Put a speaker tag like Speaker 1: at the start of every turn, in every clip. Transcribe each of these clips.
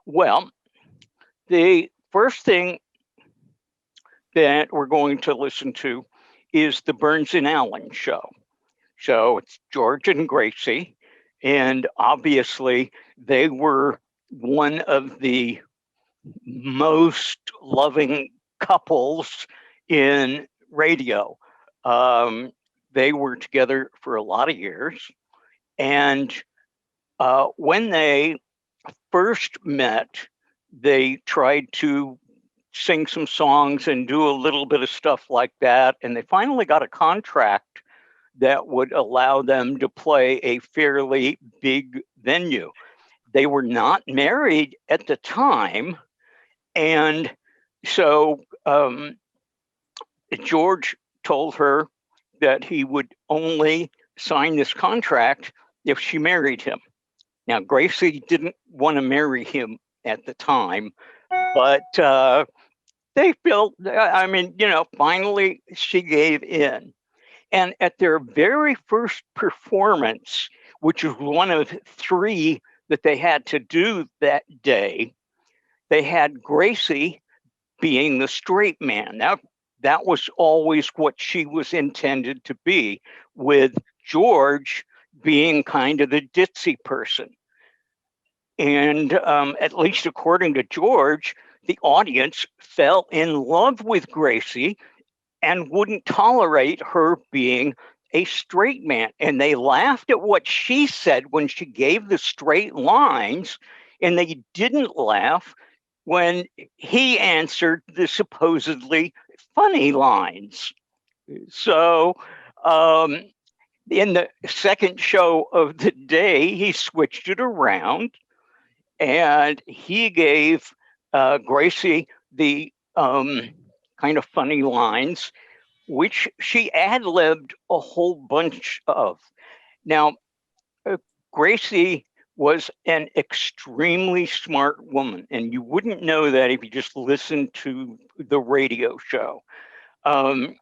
Speaker 1: Well, the first thing that we're going to listen to is the Burns and Allen show. So it's George and Gracie, and obviously they were one of the most loving couples in radio. Um, they were together for a lot of years, and when they first met, they tried to sing some songs and do a little bit of stuff like that. And they finally got a contract that would allow them to play a fairly big venue. They were not married at the time. And so George told her that he would only sign this contract if she married him. Now, Gracie didn't want to marry him at the time, but they felt, I mean, finally she gave in. And at their very first performance, which was one of three that they had to do that day, they had Gracie being the straight man. That was always what she was intended to be, with George being kind of the ditzy person. And at least according to George, the audience fell in love with Gracie and wouldn't tolerate her being a straight man. And they laughed at what she said when she gave the straight lines, and they didn't laugh when he answered the supposedly funny lines. So, in the second show of the day, he switched it around and he gave Gracie the kind of funny lines, which she ad libbed a whole bunch of. Now, uh, Gracie was an extremely smart woman, and you wouldn't know that if you just listened to the radio show. Um,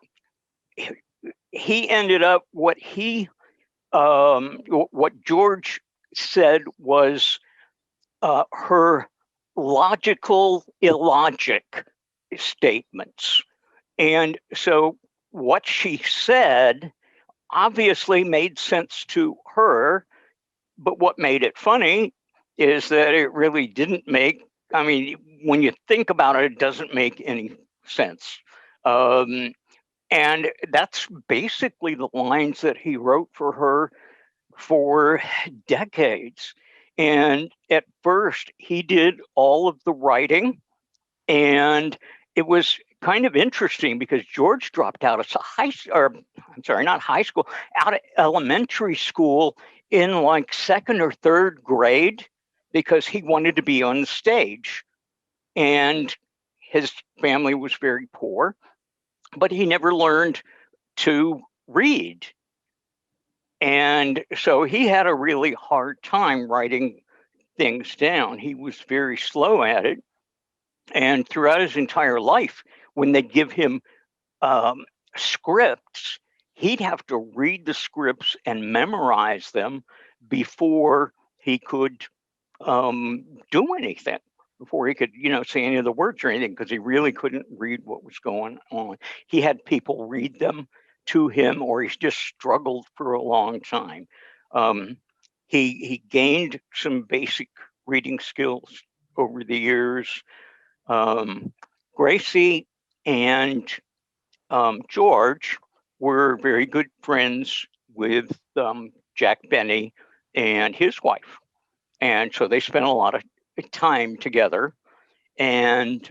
Speaker 1: he ended up what George said was her logical illogic statements. And so what she said obviously made sense to her, but what made it funny is that it really didn't make, I mean, when you think about it, it doesn't make any sense. Um, and that's basically the lines that he wrote for her for decades. And at first, he did all of the writing, and it was kind of interesting because George dropped out of or I'm sorry, not high school, out of elementary school in like second or third grade because he wanted to be on the stage. And his family was very poor, but he never learned to read. And so he had a really hard time writing things down. He was very slow at it. And throughout his entire life, when they give him um, scripts, he'd have to read the scripts and memorize them before he could do anything, before he could, say any of the words or anything, because he really couldn't read what was going on. He had people read them to him, or he's just struggled for a long time. Um, he gained some basic reading skills over the years. Um, Gracie and George were very good friends with Jack Benny and his wife. And so they spent a lot of time together. And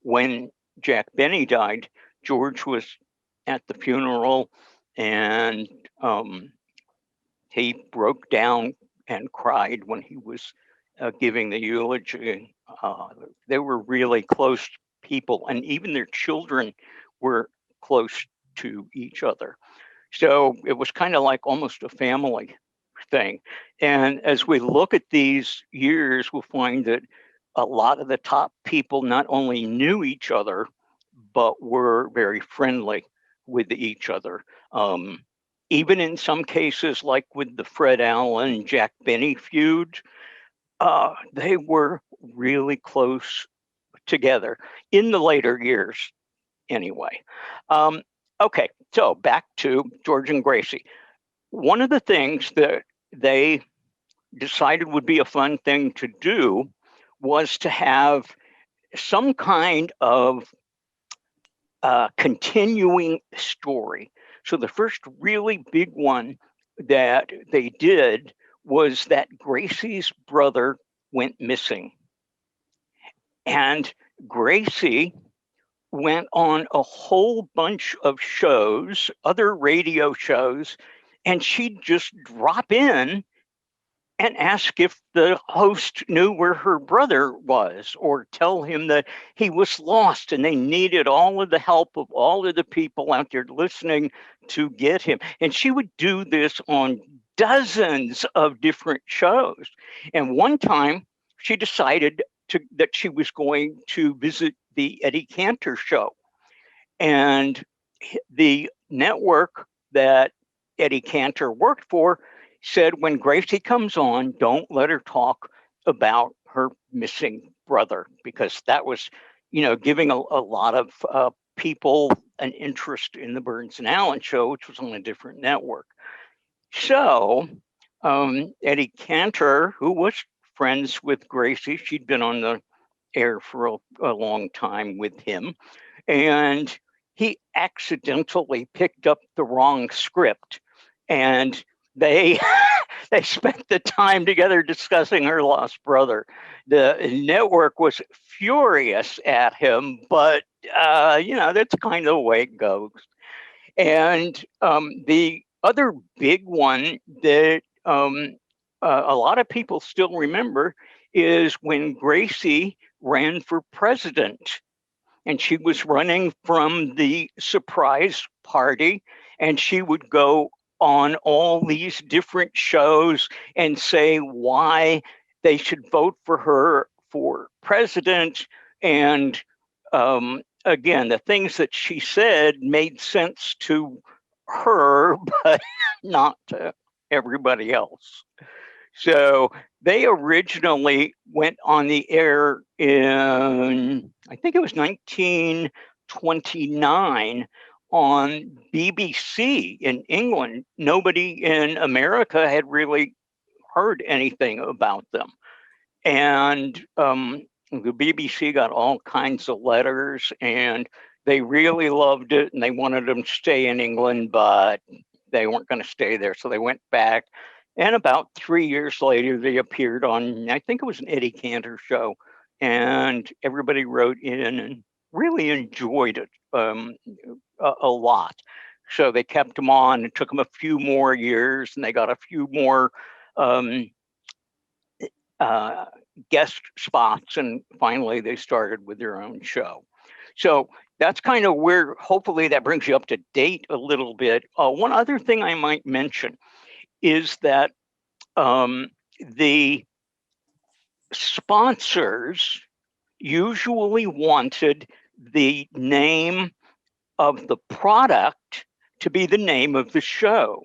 Speaker 1: when Jack Benny died, George was at the funeral, and he broke down and cried when he was giving the eulogy. They were really close people, and even their children were close to each other. So it was kind of like almost a family thing. And as we look at these years, we'll find that a lot of the top people not only knew each other, but were very friendly with each other. Even in some cases, like with the Fred Allen Jack Benny feud, they were really close together in the later years, anyway. Okay, so back to George and Gracie. One of the things that they decided would be a fun thing to do was to have some kind of continuing story. So the first really big one that they did was that Gracie's brother went missing. And Gracie went on a whole bunch of shows, other radio shows, and she'd just drop in and ask if the host knew where her brother was, or tell him that he was lost and they needed all of the help of all of the people out there listening to get him. And she would do this on dozens of different shows. And one time she decided that she was going to visit the Eddie Cantor show. And the network that Eddie Cantor worked for said, when Gracie comes on, don't let her talk about her missing brother, because that was, giving a lot of people an interest in the Burns and Allen show, which was on a different network. So Eddie Cantor, who was friends with Gracie, she'd been on the air for a long time with him, and he accidentally picked up the wrong script, and they spent the time together discussing her lost brother. The network was furious at him, but that's kind of the way it goes. And the other big one that a lot of people still remember is when Gracie ran for president, and she was running from the surprise party, and she would go on all these different shows and say why they should vote for her for president. And again, the things that she said made sense to her, but not to everybody else. So they originally went on the air in, I think it was 1929, on BBC in England. Nobody in America had really heard anything about them. And the BBC got all kinds of letters, and they really loved it, and they wanted them to stay in England, but they weren't going to stay there. So they went back. And about 3 years later, they appeared on, I think it was an Eddie Cantor show, and everybody wrote in and really enjoyed it a lot. So they kept them on. It took them a few more years, and they got a few more guest spots, and finally they started with their own show. So that's kind of where, hopefully that brings you up to date a little bit. One other thing I might mention is that the sponsors usually wanted the name of the product to be the name of the show.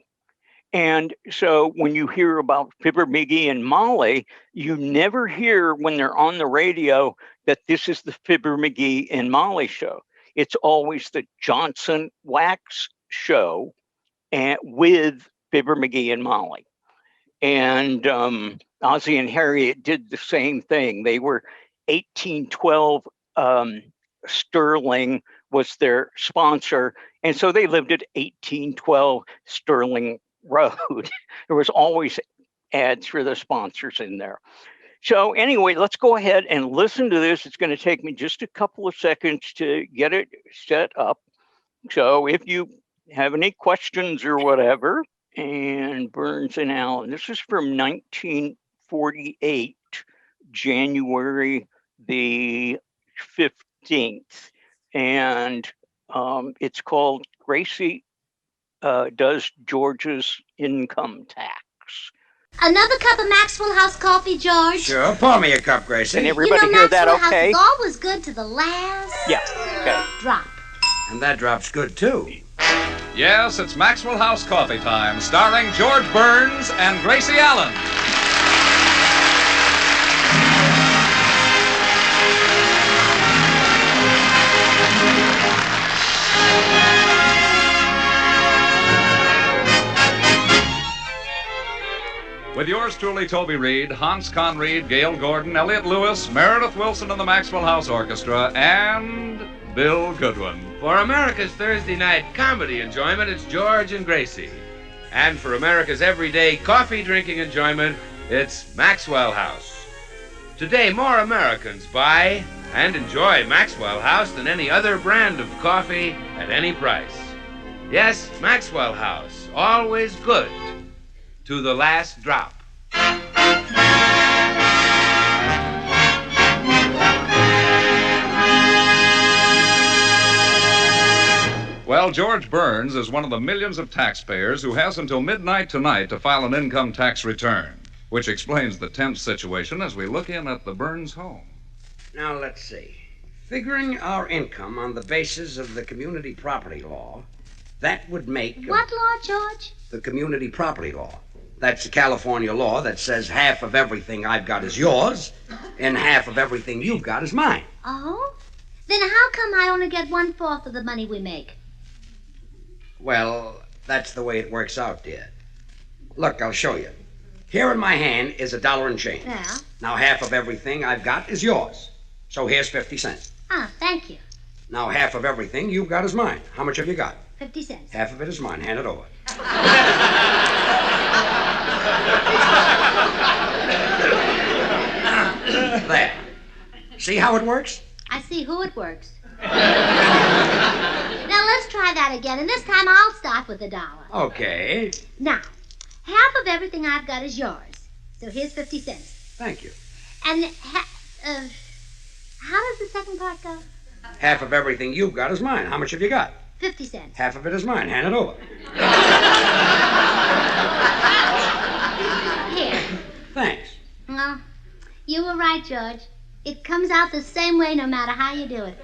Speaker 1: And so when you hear about Fibber, McGee, and Molly, you never hear when they're on the radio that this is the Fibber, McGee, and Molly show. It's always the Johnson Wax show and with Fibber, McGee, and Molly. And Ozzie and Harriet did the same thing. They were 1812 Sterling was their sponsor. And so they lived at 1812 Sterling Road. There was always ads for the sponsors in there. So anyway, let's go ahead and listen to this. It's going to take me just a couple of seconds to get it set up. So if you have any questions or whatever, and Burns and Allen, this is from 1948, January the 15th. And it's called Gracie Does George's Income Tax.
Speaker 2: Another cup of Maxwell House coffee, George?
Speaker 3: Sure, pour me a cup, Gracie.
Speaker 1: Can everybody hear that okay?
Speaker 2: Maxwell House is always good to the last
Speaker 1: okay.
Speaker 2: drop.
Speaker 3: And that drop's good, too.
Speaker 4: Yes, it's Maxwell House Coffee Time, starring George Burns and Gracie Allen. With yours truly, Toby Reed, Hans Conried, Gail Gordon, Elliot Lewis, Meredith Wilson and the Maxwell House Orchestra, and Bill Goodwin.
Speaker 3: For America's Thursday night comedy enjoyment, it's George and Gracie. And for America's everyday coffee-drinking enjoyment, it's Maxwell House. Today, more Americans buy and enjoy Maxwell House than any other brand of coffee at any price. Yes, Maxwell House, always good to the last drop.
Speaker 4: Well, George Burns is one of the millions of taxpayers who has until midnight tonight to file an income tax return, which explains the tense situation as we look in at the Burns home.
Speaker 5: Now, let's see. Figuring our income on the basis of the community property law, that would make...
Speaker 2: What law, George?
Speaker 5: The community property law. That's the California law that says half of everything I've got is yours, and half of everything you've got is mine.
Speaker 2: Oh? Then how come I only get 1/4 of the money we make?
Speaker 5: Well, that's the way it works out, dear. Look, I'll show you. Here in my hand is $1 and change.
Speaker 2: Yeah?
Speaker 5: Now, half of everything I've got is yours. So here's 50 cents.
Speaker 2: Ah, thank you.
Speaker 5: Now, half of everything you've got is mine. How much have you got?
Speaker 2: 50 cents.
Speaker 5: Half of it is mine. Hand it over. There. See how it works?
Speaker 2: I see who it works. Now, let's try that again, and this time I'll start with $1.
Speaker 5: Okay.
Speaker 2: Now, half of everything I've got is yours. So here's 50 cents.
Speaker 5: Thank you.
Speaker 2: And how does the second part go?
Speaker 5: Half of everything you've got is mine. How much have you got?
Speaker 2: 50 cents.
Speaker 5: Half of it is mine. Hand it over.
Speaker 2: Here.
Speaker 5: Thanks.
Speaker 2: Well, you were right, George. It comes out the same way no matter how you do it.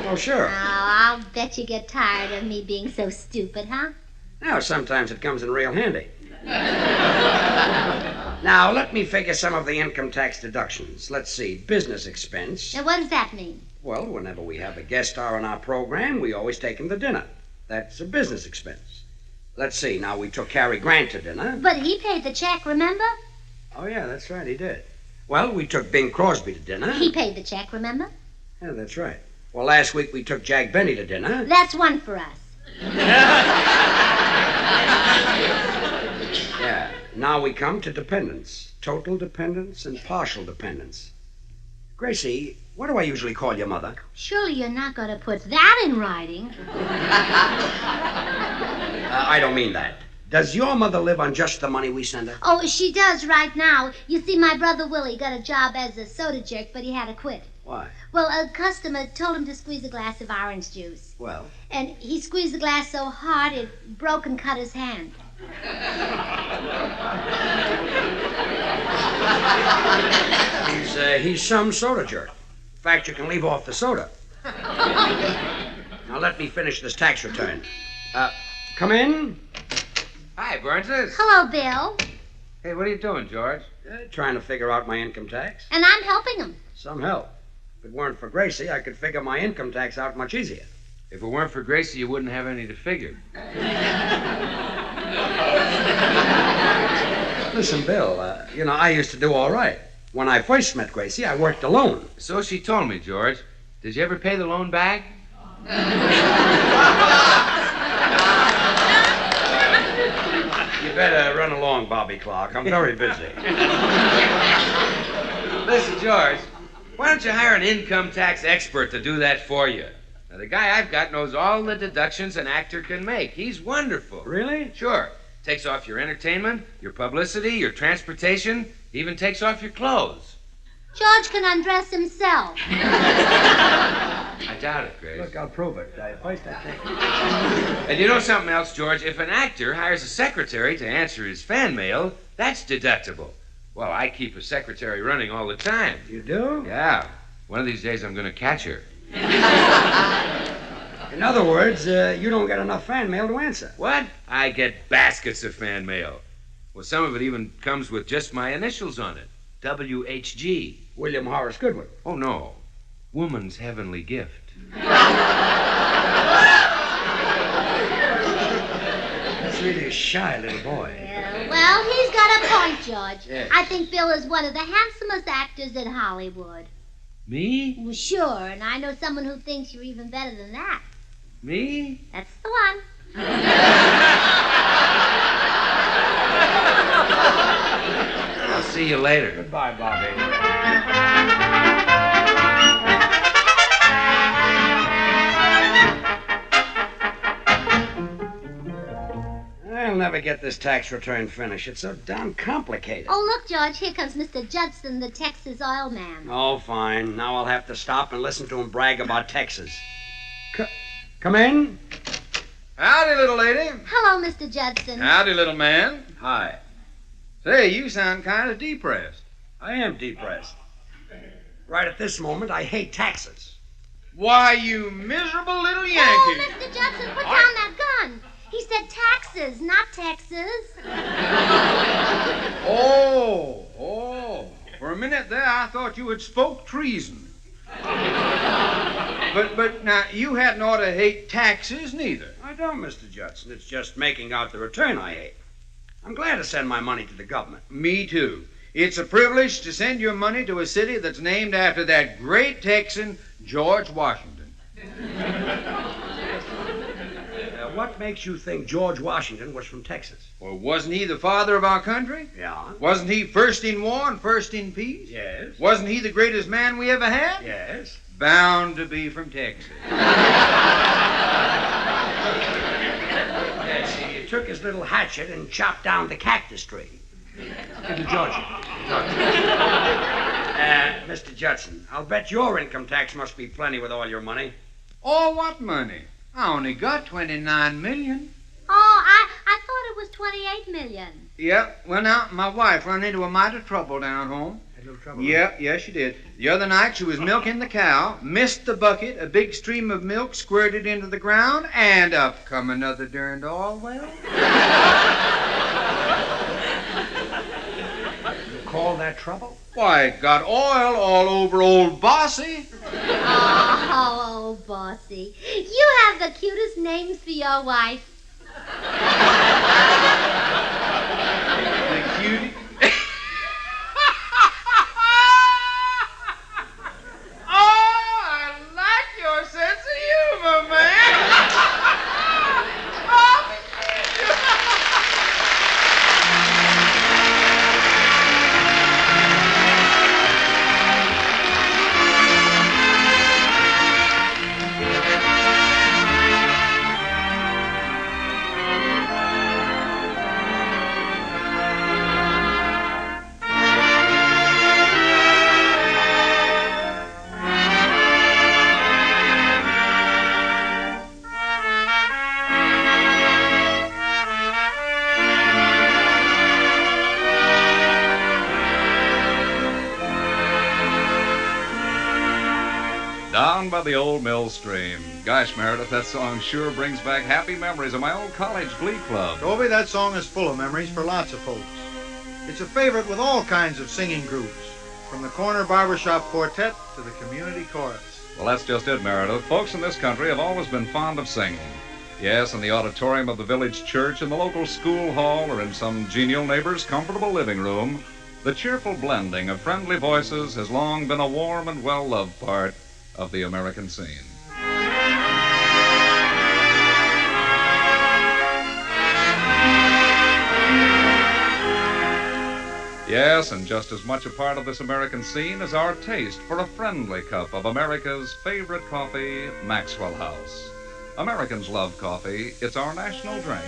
Speaker 5: Oh, sure.
Speaker 2: Oh, I'll bet you get tired of me being so stupid, huh?
Speaker 5: Now, sometimes it comes in real handy. Now, let me figure some of the income tax deductions. Let's see. Business expense.
Speaker 2: Now, what does that mean?
Speaker 5: Well, whenever we have a guest star on our program, we always take him to dinner. That's a business expense. Let's see. Now, we took Cary Grant to dinner.
Speaker 2: But he paid the check, remember?
Speaker 5: Oh, yeah, that's right. He did. Well, we took Bing Crosby to dinner.
Speaker 2: He paid the check, remember?
Speaker 5: Yeah, that's right. Well, last week we took Jack Benny to dinner.
Speaker 2: That's one for us.
Speaker 5: Yeah. Now we come to dependents. Total dependents and partial dependents. Gracie, what do I usually call your mother?
Speaker 2: Surely you're not going to put that in writing.
Speaker 5: I don't mean that. Does your mother live on just the money we send her?
Speaker 2: Oh, she does right now. You see, my brother Willie got a job as a soda jerk, but he had to quit.
Speaker 5: Why?
Speaker 2: Well, a customer told him to squeeze a glass of orange juice.
Speaker 5: Well?
Speaker 2: And he squeezed the glass so hard it broke and cut his hand.
Speaker 5: He's some soda jerk. In fact, you can leave off the soda. Now let me finish this tax return. Come in.
Speaker 3: Hi, Burnses.
Speaker 2: Hello, Bill.
Speaker 3: Hey, what are you doing, George?
Speaker 5: Trying to figure out my income tax.
Speaker 2: And I'm helping him.
Speaker 5: Some help. If it weren't for Gracie, I could figure my income tax out much easier.
Speaker 3: If it weren't for Gracie, you wouldn't have any to figure.
Speaker 5: Listen, Bill, I used to do all right. When I first met Gracie, I worked alone.
Speaker 3: So she told me, George. Did you ever pay the loan back?
Speaker 5: You better run along, Bobby Clark. I'm very busy.
Speaker 3: Listen, George, why don't you hire an income tax expert to do that for you? Now, the guy I've got knows all the deductions an actor can make. He's wonderful.
Speaker 5: Really?
Speaker 3: Sure. Takes off your entertainment, your publicity, your transportation, even takes off your clothes.
Speaker 2: George can undress himself.
Speaker 3: I doubt it, Grace.
Speaker 5: Look, I'll prove it. First I think...
Speaker 3: And you know something else, George? If an actor hires a secretary to answer his fan mail, that's deductible. Well, I keep a secretary running all the time.
Speaker 5: You do?
Speaker 3: Yeah. One of these days I'm going to catch her.
Speaker 5: In other words, you don't get enough fan mail to answer.
Speaker 3: What? I get baskets of fan mail. Well, some of it even comes with just my initials on it. WHG.
Speaker 5: William Horace Goodwin.
Speaker 3: Oh, no. Woman's heavenly gift.
Speaker 5: That's really a shy little boy.
Speaker 2: Well, he's got a point, George.
Speaker 5: Yes.
Speaker 2: I think Bill is one of the handsomest actors in Hollywood.
Speaker 3: Me?
Speaker 2: Well, sure, and I know someone who thinks you're even better than that.
Speaker 3: Me?
Speaker 2: That's the one.
Speaker 3: I'll see you later.
Speaker 5: Goodbye, Bobby. I'll never get this tax return finished. It's so damn complicated.
Speaker 2: Oh, look, George, here comes Mr. Judson, the Texas oil man.
Speaker 5: Oh, fine. Now I'll have to stop and listen to him brag about Texas. Come in.
Speaker 3: Howdy, little lady.
Speaker 2: Hello, Mr. Judson.
Speaker 3: Howdy, little man.
Speaker 5: Hi.
Speaker 3: Say, you sound kind of depressed.
Speaker 5: I am depressed. Right at this moment, I hate taxes.
Speaker 3: Why, you miserable little
Speaker 2: Oh,
Speaker 3: Yankee.
Speaker 2: Mr. Judson, put down that gun. He said taxes, not Texas.
Speaker 3: Oh. For a minute there, I thought you had spoke treason. But now, you hadn't ought to hate taxes, neither.
Speaker 5: I don't, Mr. Judson. It's just making out the return I hate. I'm glad to send my money to the government.
Speaker 3: Me too. It's a privilege to send your money to a city that's named after that great Texan, George Washington.
Speaker 5: What makes you think George Washington was from Texas?
Speaker 3: Well, wasn't he the father of our country?
Speaker 5: Yeah.
Speaker 3: Wasn't he first in war and first in peace?
Speaker 5: Yes.
Speaker 3: Wasn't he the greatest man we ever had?
Speaker 5: Yes.
Speaker 3: Bound to be from Texas.
Speaker 5: Yes, he took his little hatchet and chopped down the cactus tree. In Georgia. Mr. Judson, I'll bet your income tax must be plenty with all your money.
Speaker 3: Oh, what money? I only got $29 million.
Speaker 2: Oh, I thought it was 28 million.
Speaker 3: Yeah, well, now, my wife run into a mite of trouble down home.
Speaker 5: Had a little trouble?
Speaker 3: Yeah, she did. The other night, she was milking the cow, missed the bucket, a big stream of milk squirted into the ground, and up come another darned oil well.
Speaker 5: You call that trouble?
Speaker 3: Why, it got oil all over old Bossy.
Speaker 2: Oh, Bossy. You have the cutest names for your wife.
Speaker 3: The cutie. Oh, I like your sense of humor, man.
Speaker 4: Down by the old mill stream. Gosh, Meredith, that song sure brings back happy memories of my old college glee club.
Speaker 6: Toby, that song is full of memories for lots of folks. It's a favorite with all kinds of singing groups, from the corner barbershop quartet to the community chorus.
Speaker 4: Well, that's just it, Meredith. Folks in this country have always been fond of singing. Yes, in the auditorium of the village church, in the local school hall, or in some genial neighbor's comfortable living room, the cheerful blending of friendly voices has long been a warm and well-loved part of the American scene. Yes, and just as much a part of this American scene is our taste for a friendly cup of America's favorite coffee, Maxwell House. Americans love coffee. It's our national drink.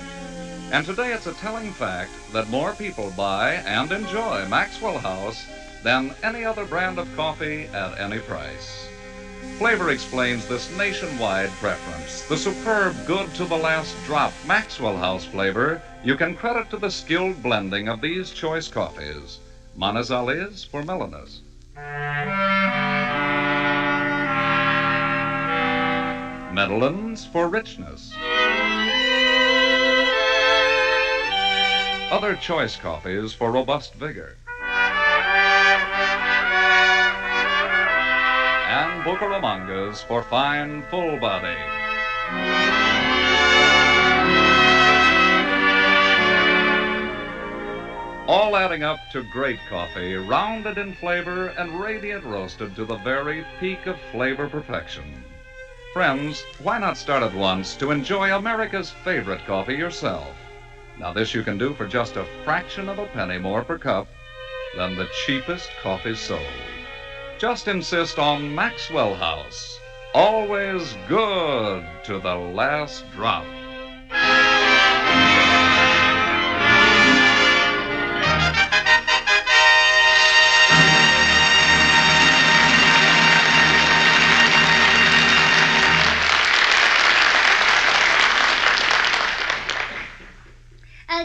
Speaker 4: And today it's a telling fact that more people buy and enjoy Maxwell House than any other brand of coffee at any price. Flavor explains this nationwide preference. The superb good-to-the-last-drop Maxwell House flavor you can credit to the skilled blending of these choice coffees. Manizales for mellowness. Medellins for richness. Other choice coffees for robust vigor. And Bucaramangas for fine, full body. all adding up to great coffee, rounded in flavor and radiant roasted to the very peak of flavor perfection. Friends, why not start at once to enjoy America's favorite coffee yourself? Now, this you can do for just a fraction of a penny more per cup than the cheapest coffee sold. Just insist on Maxwell House. Always good to the last drop.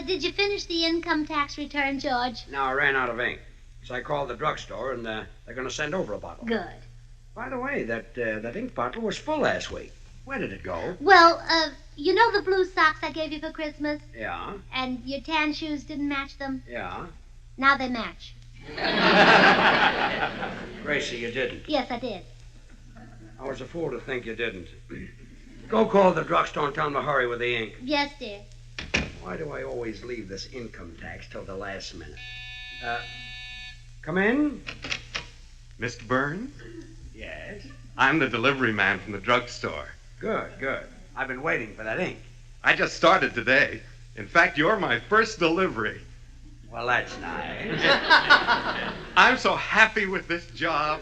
Speaker 2: Did you finish the income tax return, George?
Speaker 5: No, I ran out of ink. So I called the drugstore, and they're going to send over a bottle.
Speaker 2: Good.
Speaker 5: By the way, that ink bottle was full last week. Where did it go?
Speaker 2: Well, you know the blue socks I gave you for Christmas?
Speaker 5: Yeah,
Speaker 2: And your tan shoes didn't match them?
Speaker 5: yeah.
Speaker 2: Now they match.
Speaker 5: Gracie, you didn't.
Speaker 2: Yes, I did.
Speaker 5: I was a fool to think you didn't. Go call the drugstore and tell them to hurry with the ink.
Speaker 2: Yes, dear.
Speaker 5: Why do I always leave this income tax till the last minute? Come in?
Speaker 7: Mr. Burns,
Speaker 5: Yes.
Speaker 7: I'm the delivery man from the drugstore.
Speaker 5: Good, good. I've been waiting for that ink.
Speaker 7: I just started today. In fact, you're my first delivery.
Speaker 5: Well, that's nice.
Speaker 7: I'm so happy with this job.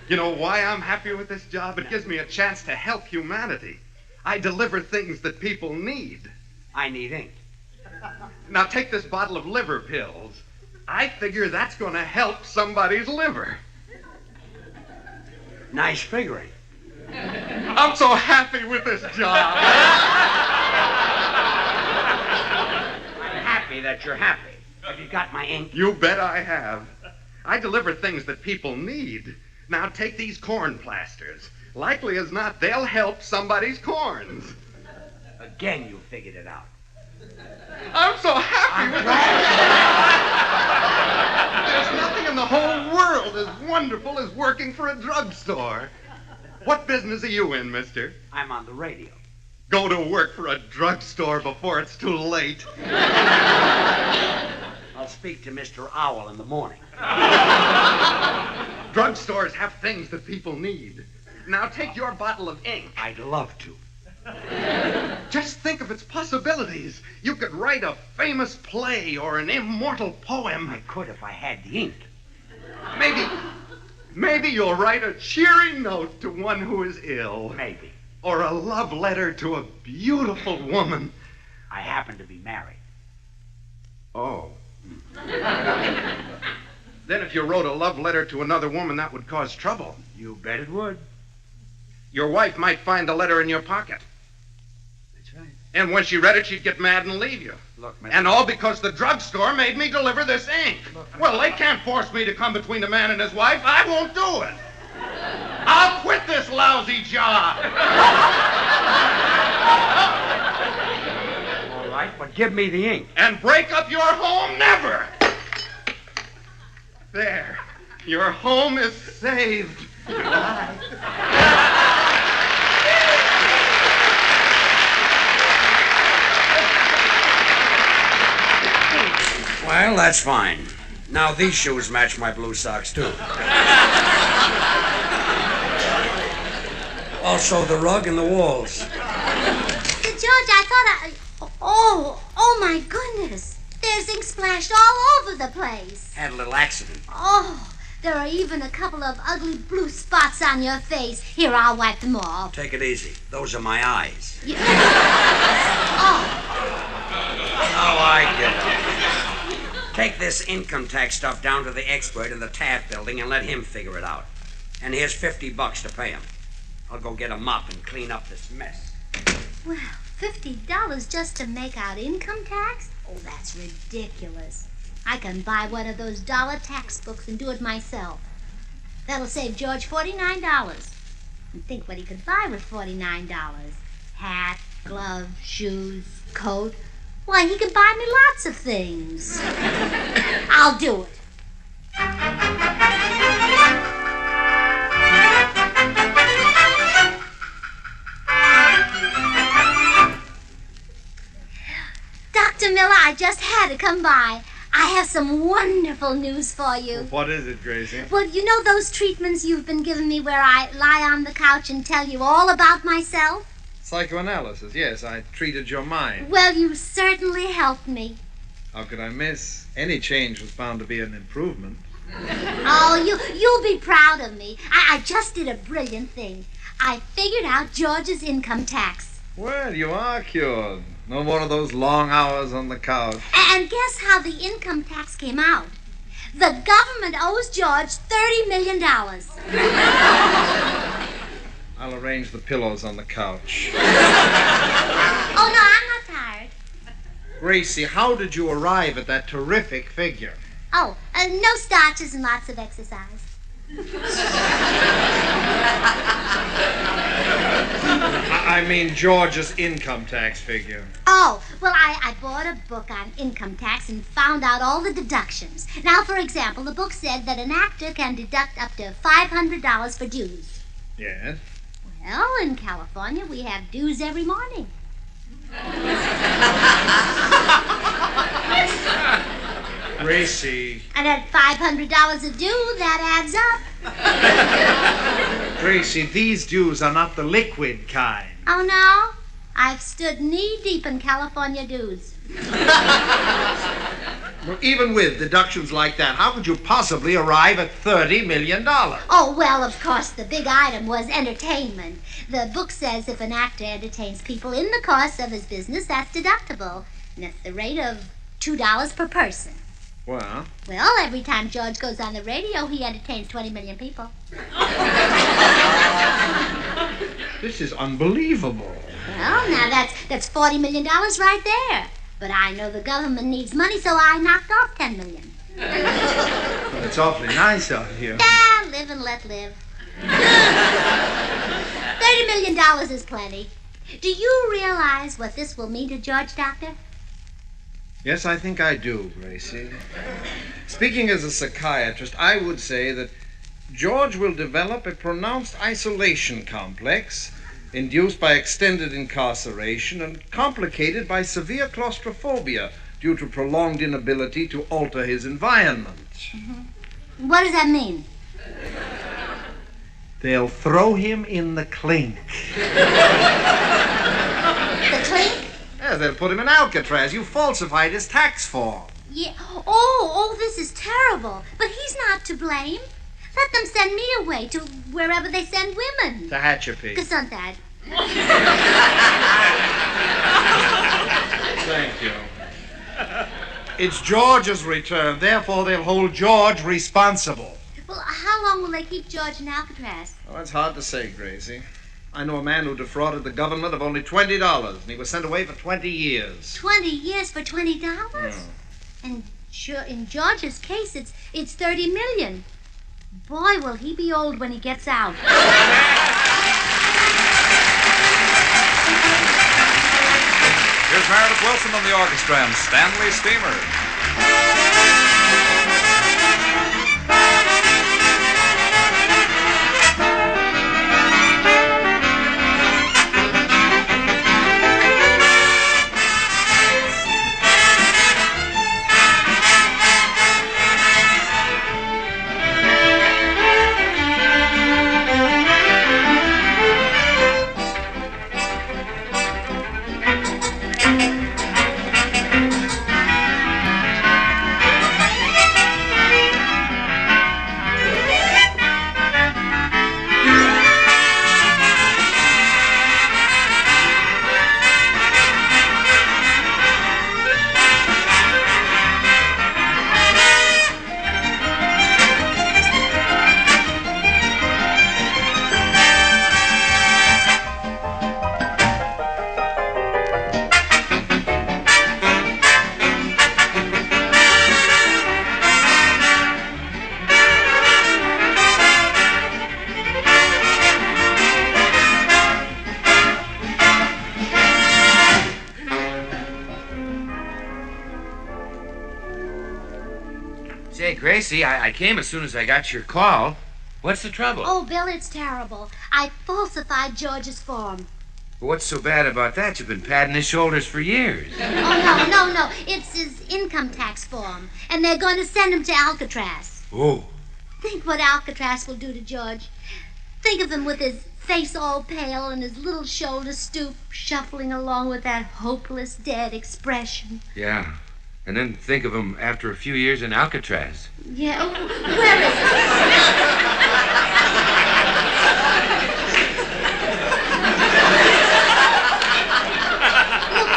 Speaker 7: You know why I'm happy with this job? It gives me a chance to help humanity. I deliver things that people need.
Speaker 5: I need ink.
Speaker 7: Now take this bottle of liver pills. I figure that's going to help somebody's liver.
Speaker 5: Nice figuring.
Speaker 7: I'm so happy with this job.
Speaker 5: I'm happy that you're happy. Have you got my ink?
Speaker 7: You bet I have. I deliver things that people need. Now take these corn plasters. Likely as not, they'll help somebody's corns.
Speaker 5: Again, you figured it out.
Speaker 7: I'm so happy with this. There's nothing in the whole world as wonderful as working for a drugstore. What business are you in, mister?
Speaker 5: I'm on the radio.
Speaker 7: Go to work for a drugstore before it's too late.
Speaker 5: I'll speak to Mr. Owl in the morning.
Speaker 7: Drugstores have things that people need. Now take your bottle of ink.
Speaker 5: I'd love to.
Speaker 7: Just think of its possibilities. You could write a famous play or an immortal poem.
Speaker 5: I could if I had the ink.
Speaker 7: Maybe you'll write a cheery note to one who is ill.
Speaker 5: Maybe.
Speaker 7: Or a love letter to a beautiful woman.
Speaker 5: I happen to be married.
Speaker 7: Oh. Then if you wrote a love letter to another woman, that would cause trouble.
Speaker 5: You bet it would.
Speaker 7: Your wife might find the letter in your pocket.
Speaker 5: That's right.
Speaker 7: And when she read it, she'd get mad and leave you.
Speaker 5: Look, Mr.
Speaker 7: And all because the drugstore made me deliver this ink. Well, they can't force me to come between a man and his wife. I won't do it. I'll quit this lousy job.
Speaker 5: All right, but give me the ink.
Speaker 7: And break up your home, never. There. Your home is saved. Goodbye.
Speaker 5: Well, that's fine. Now these shoes match my blue socks, too. Also the rug and the walls.
Speaker 2: George, I thought Oh, my goodness. There's ink splashed all over the place.
Speaker 5: Had a little accident.
Speaker 2: Oh, there are even a couple of ugly blue spots on your face. Here, I'll wipe them off.
Speaker 5: Take it easy. Those are my eyes.
Speaker 2: Oh,
Speaker 5: Oh, I get it. Take this income tax stuff down to the expert in the Taft building and let him figure it out. And here's $50 to pay him. I'll go get a mop and clean up this mess.
Speaker 2: well, $50 just to make out income tax? Oh, that's ridiculous. I can buy one of those dollar tax books and do it myself. That'll save George $49. And think what he could buy with $49. Hat, glove, shoes, coat. Why, he could buy me lots of things. I'll do it. Dr. I just had to come by. I have some wonderful news for you.
Speaker 6: Well, what is it, Gracie?
Speaker 2: Well, you know those treatments you've been giving me where I lie on the couch and tell you all about myself?
Speaker 6: Psychoanalysis, yes. I treated your mind.
Speaker 2: Well, you certainly helped me.
Speaker 6: How could I miss? Any change was bound to be an improvement.
Speaker 2: Oh, you'll be proud of me. I just did a brilliant thing. I figured out George's income tax.
Speaker 6: Well, you are cured. No more of those long hours on the couch.
Speaker 2: And guess how the income tax came out? The government owes George $30 million.
Speaker 6: I'll arrange the pillows on the couch.
Speaker 2: Oh, no, I'm not tired.
Speaker 6: Gracie, how did you arrive at that terrific figure?
Speaker 2: Oh, no starches and lots of exercise.
Speaker 6: I mean George's income tax figure.
Speaker 2: Oh, well, I bought a book on income tax and found out all the deductions. Now, for example, the book said that an actor can deduct up to $500 for dues.
Speaker 6: Yes?
Speaker 2: Well, in California, we have dues every morning.
Speaker 6: Gracie.
Speaker 2: And at $500 a due, that adds up.
Speaker 6: Gracie, these dues are not the liquid kind.
Speaker 2: Oh, no? I've stood knee-deep in California dues.
Speaker 6: Well, even with deductions like that, how could you possibly arrive at $30 million?
Speaker 2: Oh, well, of course, the big item was entertainment. The book says if an actor entertains people in the course of his business, that's deductible. And at the rate of $2 per person.
Speaker 6: Well?
Speaker 2: Well, every time George goes on the radio, he entertains 20 million people.
Speaker 6: This is unbelievable.
Speaker 2: Well, now that's $40 million right there. But I know the government needs money, so I knocked off $10 million.
Speaker 6: Well, it's awfully nice out here.
Speaker 2: Ah, live and let live. $30 million is plenty. Do you realize what this will mean to George, Doctor?
Speaker 6: Yes, I think I do, Gracie. Speaking as a psychiatrist, I would say that George will develop a pronounced isolation complex induced by extended incarceration and complicated by severe claustrophobia due to prolonged inability to alter his environment.
Speaker 2: Mm-hmm. What does that mean?
Speaker 6: They'll throw him in the clink.
Speaker 2: The clink?
Speaker 6: Yeah, they'll put him in Alcatraz. You falsified his tax form.
Speaker 2: Yeah. Oh, this is terrible. But he's not to blame. Let them send me away to wherever they send women.
Speaker 6: To Hatchapee.
Speaker 2: Gesundheit.
Speaker 6: Thank you. It's George's return. Therefore, they'll hold George responsible.
Speaker 2: Well, how long will they keep George in Alcatraz?
Speaker 6: Oh, it's hard to say, Gracie. I know a man who defrauded the government of only $20, and he was sent away for 20 years.
Speaker 2: 20 years for $20?
Speaker 6: Yeah.
Speaker 2: And in George's case, it's $30 million. Boy, will he be old when he gets out.
Speaker 4: Here's Meredith Wilson on the orchestra and Stanley Steamer.
Speaker 3: Say, Gracie, I came as soon as I got your call. What's the trouble?
Speaker 2: Oh, Bill, it's terrible. I falsified George's form.
Speaker 3: Well, what's so bad about that? You've been padding his shoulders for years.
Speaker 2: Oh, no. It's his income tax form. And they're going to send him to Alcatraz.
Speaker 3: Oh.
Speaker 2: Think what Alcatraz will do to George. Think of him with his face all pale and his little shoulders stooped, shuffling along with that hopeless, dead expression.
Speaker 3: Yeah. And then think of him after a few years in Alcatraz.
Speaker 2: Yeah, where is it? Look,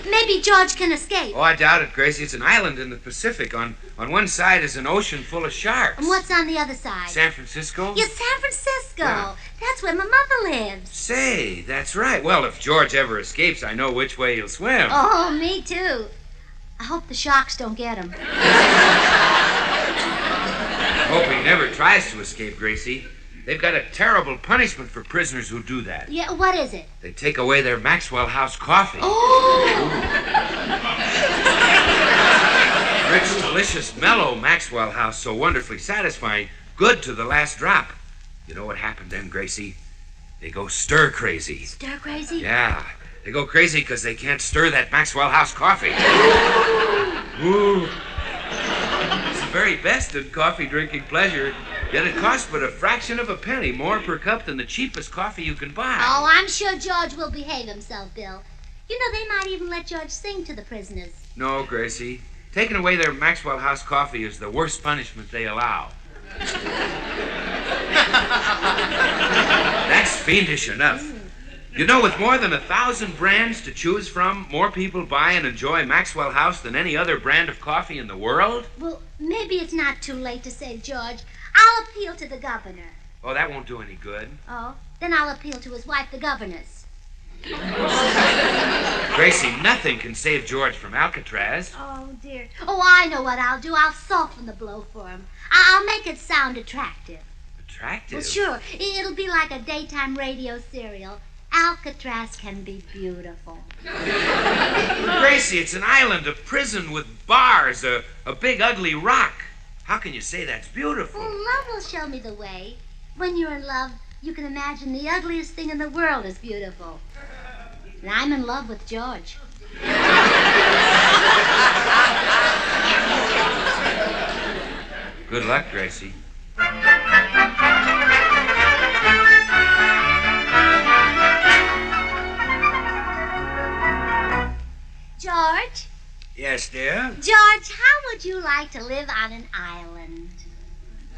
Speaker 2: maybe George can escape.
Speaker 3: Oh, I doubt it, Gracie. It's an island in the Pacific. On one side is an ocean full of sharks.
Speaker 2: And what's on the other side?
Speaker 3: San Francisco?
Speaker 2: Yeah, San Francisco.
Speaker 3: Yeah.
Speaker 2: That's where my mother lives.
Speaker 3: Say, that's right. Well, if George ever escapes, I know which way he'll swim.
Speaker 2: Oh, me too. I hope the sharks don't get him.
Speaker 3: Hope he never tries to escape, Gracie. They've got a terrible punishment for prisoners who do that.
Speaker 2: Yeah, what is it?
Speaker 3: They take away their Maxwell House coffee.
Speaker 2: Oh!
Speaker 3: Rich, delicious, mellow Maxwell House, so wonderfully satisfying, good to the last drop. You know what happened then, Gracie? They go stir crazy.
Speaker 2: Stir crazy?
Speaker 3: Yeah. They go crazy because they can't stir that Maxwell House coffee. Ooh. It's the very best in coffee drinking pleasure, yet it costs but a fraction of a penny more per cup than the cheapest coffee you can buy.
Speaker 2: Oh, I'm sure George will behave himself, Bill. You know, they might even let George sing to the prisoners.
Speaker 3: No, Gracie. Taking away their Maxwell House coffee is the worst punishment they allow. That's fiendish enough. You know, with more than 1,000 brands to choose from, more people buy and enjoy Maxwell House than any other brand of coffee in the world?
Speaker 2: Well, maybe it's not too late to save George. I'll appeal to the governor.
Speaker 3: Oh, that won't do any good.
Speaker 2: Oh, then I'll appeal to his wife, the governess.
Speaker 3: Gracie, nothing can save George from Alcatraz.
Speaker 2: Oh, dear. Oh, I know what I'll do. I'll soften the blow for him. I'll make it sound attractive.
Speaker 3: Attractive?
Speaker 2: Well, sure. It'll be like a daytime radio serial. Alcatraz can be beautiful.
Speaker 3: Gracie, it's an island, a prison with bars, a big ugly rock. How can you say that's beautiful?
Speaker 2: Well, love will show me the way. When you're in love, you can imagine the ugliest thing in the world is beautiful. And I'm in love with George.
Speaker 3: Good luck, Gracie.
Speaker 2: George?
Speaker 5: Yes, dear?
Speaker 2: George, how would you like to live on an island?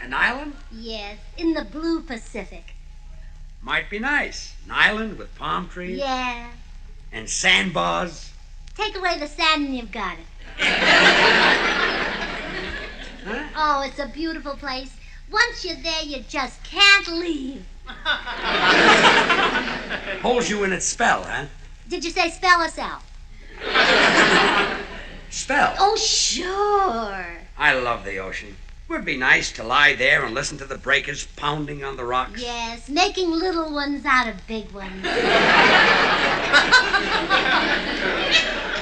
Speaker 5: An island?
Speaker 2: Yes, in the blue Pacific.
Speaker 5: Might be nice. An island with palm trees.
Speaker 2: Yeah.
Speaker 5: And sandbars.
Speaker 2: Take away the sand and you've got it.
Speaker 5: Huh?
Speaker 2: Oh, it's a beautiful place. Once you're there, you just can't leave.
Speaker 5: Holds you in its spell, huh?
Speaker 2: Did you say spell or sell?
Speaker 5: Spell.
Speaker 2: Oh, sure.
Speaker 5: I love the ocean. Would be nice to lie there and listen to the breakers pounding on the rocks.
Speaker 2: Yes, making little ones out of big ones.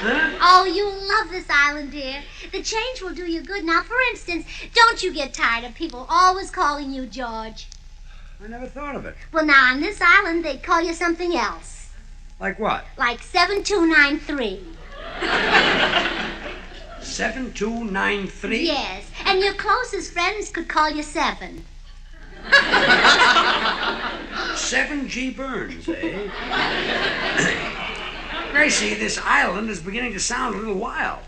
Speaker 5: Huh?
Speaker 2: Oh, you'll love this island, dear. The change will do you good. Now, for instance, don't you get tired of people always calling you George?
Speaker 5: I never thought of it.
Speaker 2: Well, now, on this island, they call you something else.
Speaker 5: Like what?
Speaker 2: Like 7293.
Speaker 5: 7293?
Speaker 2: Yes, and your closest friends could call you Seven.
Speaker 5: 7G Burns, eh? Gracie, this island is beginning to sound a little wild.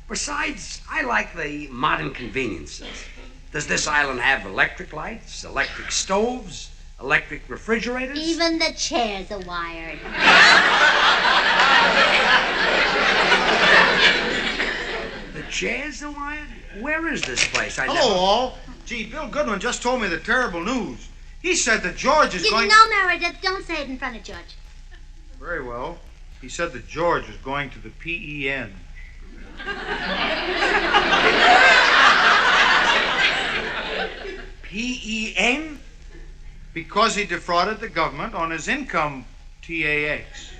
Speaker 5: Besides, I like the modern conveniences. Does this island have electric lights, electric stoves, electric refrigerators?
Speaker 2: Even the chairs are wired.
Speaker 5: The chairs are wired? Where is this place?
Speaker 7: Hello, all. Gee, Bill Goodwin just told me the terrible news. He said that George is
Speaker 2: You
Speaker 7: going...
Speaker 2: know, Meredith, don't say it in front of George.
Speaker 7: Very well. He said that George is going to the PEN.
Speaker 5: PEN?
Speaker 7: Because he defrauded the government on his income TAX.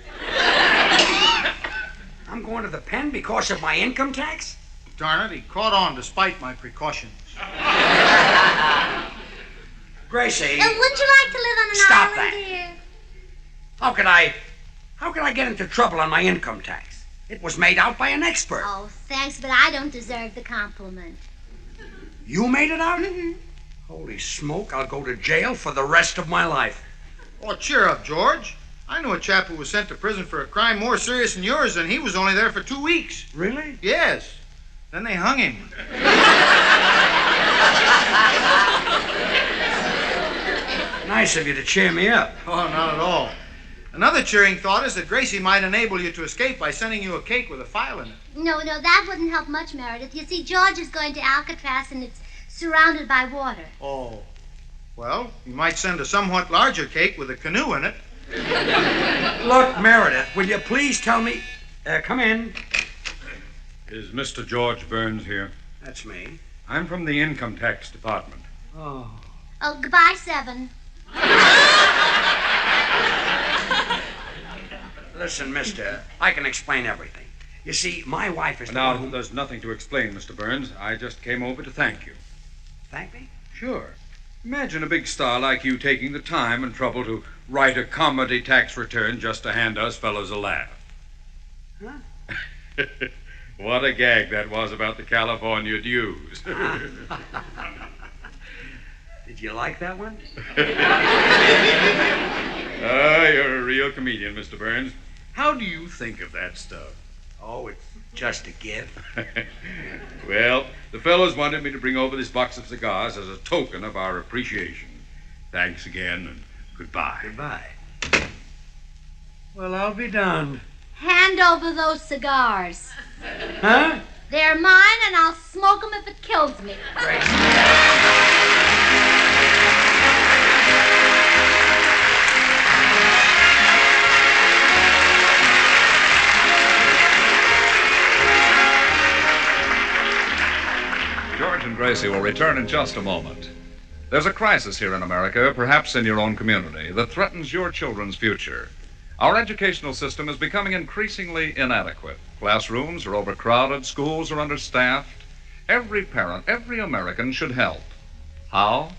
Speaker 5: I'm going to the pen because of my income tax?
Speaker 7: Darn it, he caught on despite my precautions.
Speaker 5: Gracie.
Speaker 2: Wouldn't you like to live on an
Speaker 5: Stop
Speaker 2: island,
Speaker 5: that.
Speaker 2: dear?
Speaker 5: How could I How could I get into trouble on my income tax? It was made out by an expert.
Speaker 2: Oh, thanks, but I don't deserve the compliment.
Speaker 5: You made it out? Holy smoke, I'll go to jail for the rest of my life.
Speaker 7: Oh, cheer up, George. I knew a chap who was sent to prison for a crime more serious than yours, and he was only there for 2 weeks.
Speaker 5: Really?
Speaker 7: Yes. Then they hung him.
Speaker 5: Nice of you to cheer me up.
Speaker 7: Oh, not at all. Another cheering thought is that Gracie might enable you to escape by sending you a cake with a file in it.
Speaker 2: No, that wouldn't help much, Meredith. You see, George is going to Alcatraz, and it's surrounded by water.
Speaker 7: Oh. Well, you might send a somewhat larger cake with a canoe in it.
Speaker 5: Look, Meredith, will you please tell me... come in.
Speaker 8: Is Mr. George Burns here?
Speaker 5: That's me.
Speaker 8: I'm from the Income Tax Department.
Speaker 5: Oh.
Speaker 2: Oh, goodbye, Seven.
Speaker 5: Listen, mister, I can explain everything. You see, my wife is the
Speaker 8: Now,
Speaker 5: one who...
Speaker 8: there's nothing to explain, Mr. Burns. I just came over to thank you.
Speaker 5: Thank me?
Speaker 8: Sure. Imagine a big star like you taking the time and trouble to write a comedy tax return just to hand us fellows a laugh.
Speaker 5: Huh?
Speaker 8: What a gag that was about the California dues.
Speaker 5: Did you like that one?
Speaker 8: You're a real comedian, Mr. Burns. How do you think of that stuff?
Speaker 5: Oh, it's just a gift.
Speaker 8: Well, the fellows wanted me to bring over this box of cigars as a token of our appreciation. Thanks again, and goodbye.
Speaker 5: Goodbye. Well, I'll be done.
Speaker 2: Hand over those cigars.
Speaker 5: Huh?
Speaker 2: They're mine, and I'll smoke them if it kills me.
Speaker 4: George and Gracie will return in just a moment. There's a crisis here in America, perhaps in your own community, that threatens your children's future. Our educational system is becoming increasingly inadequate. Classrooms are overcrowded, schools are understaffed. Every parent, every American should help. How?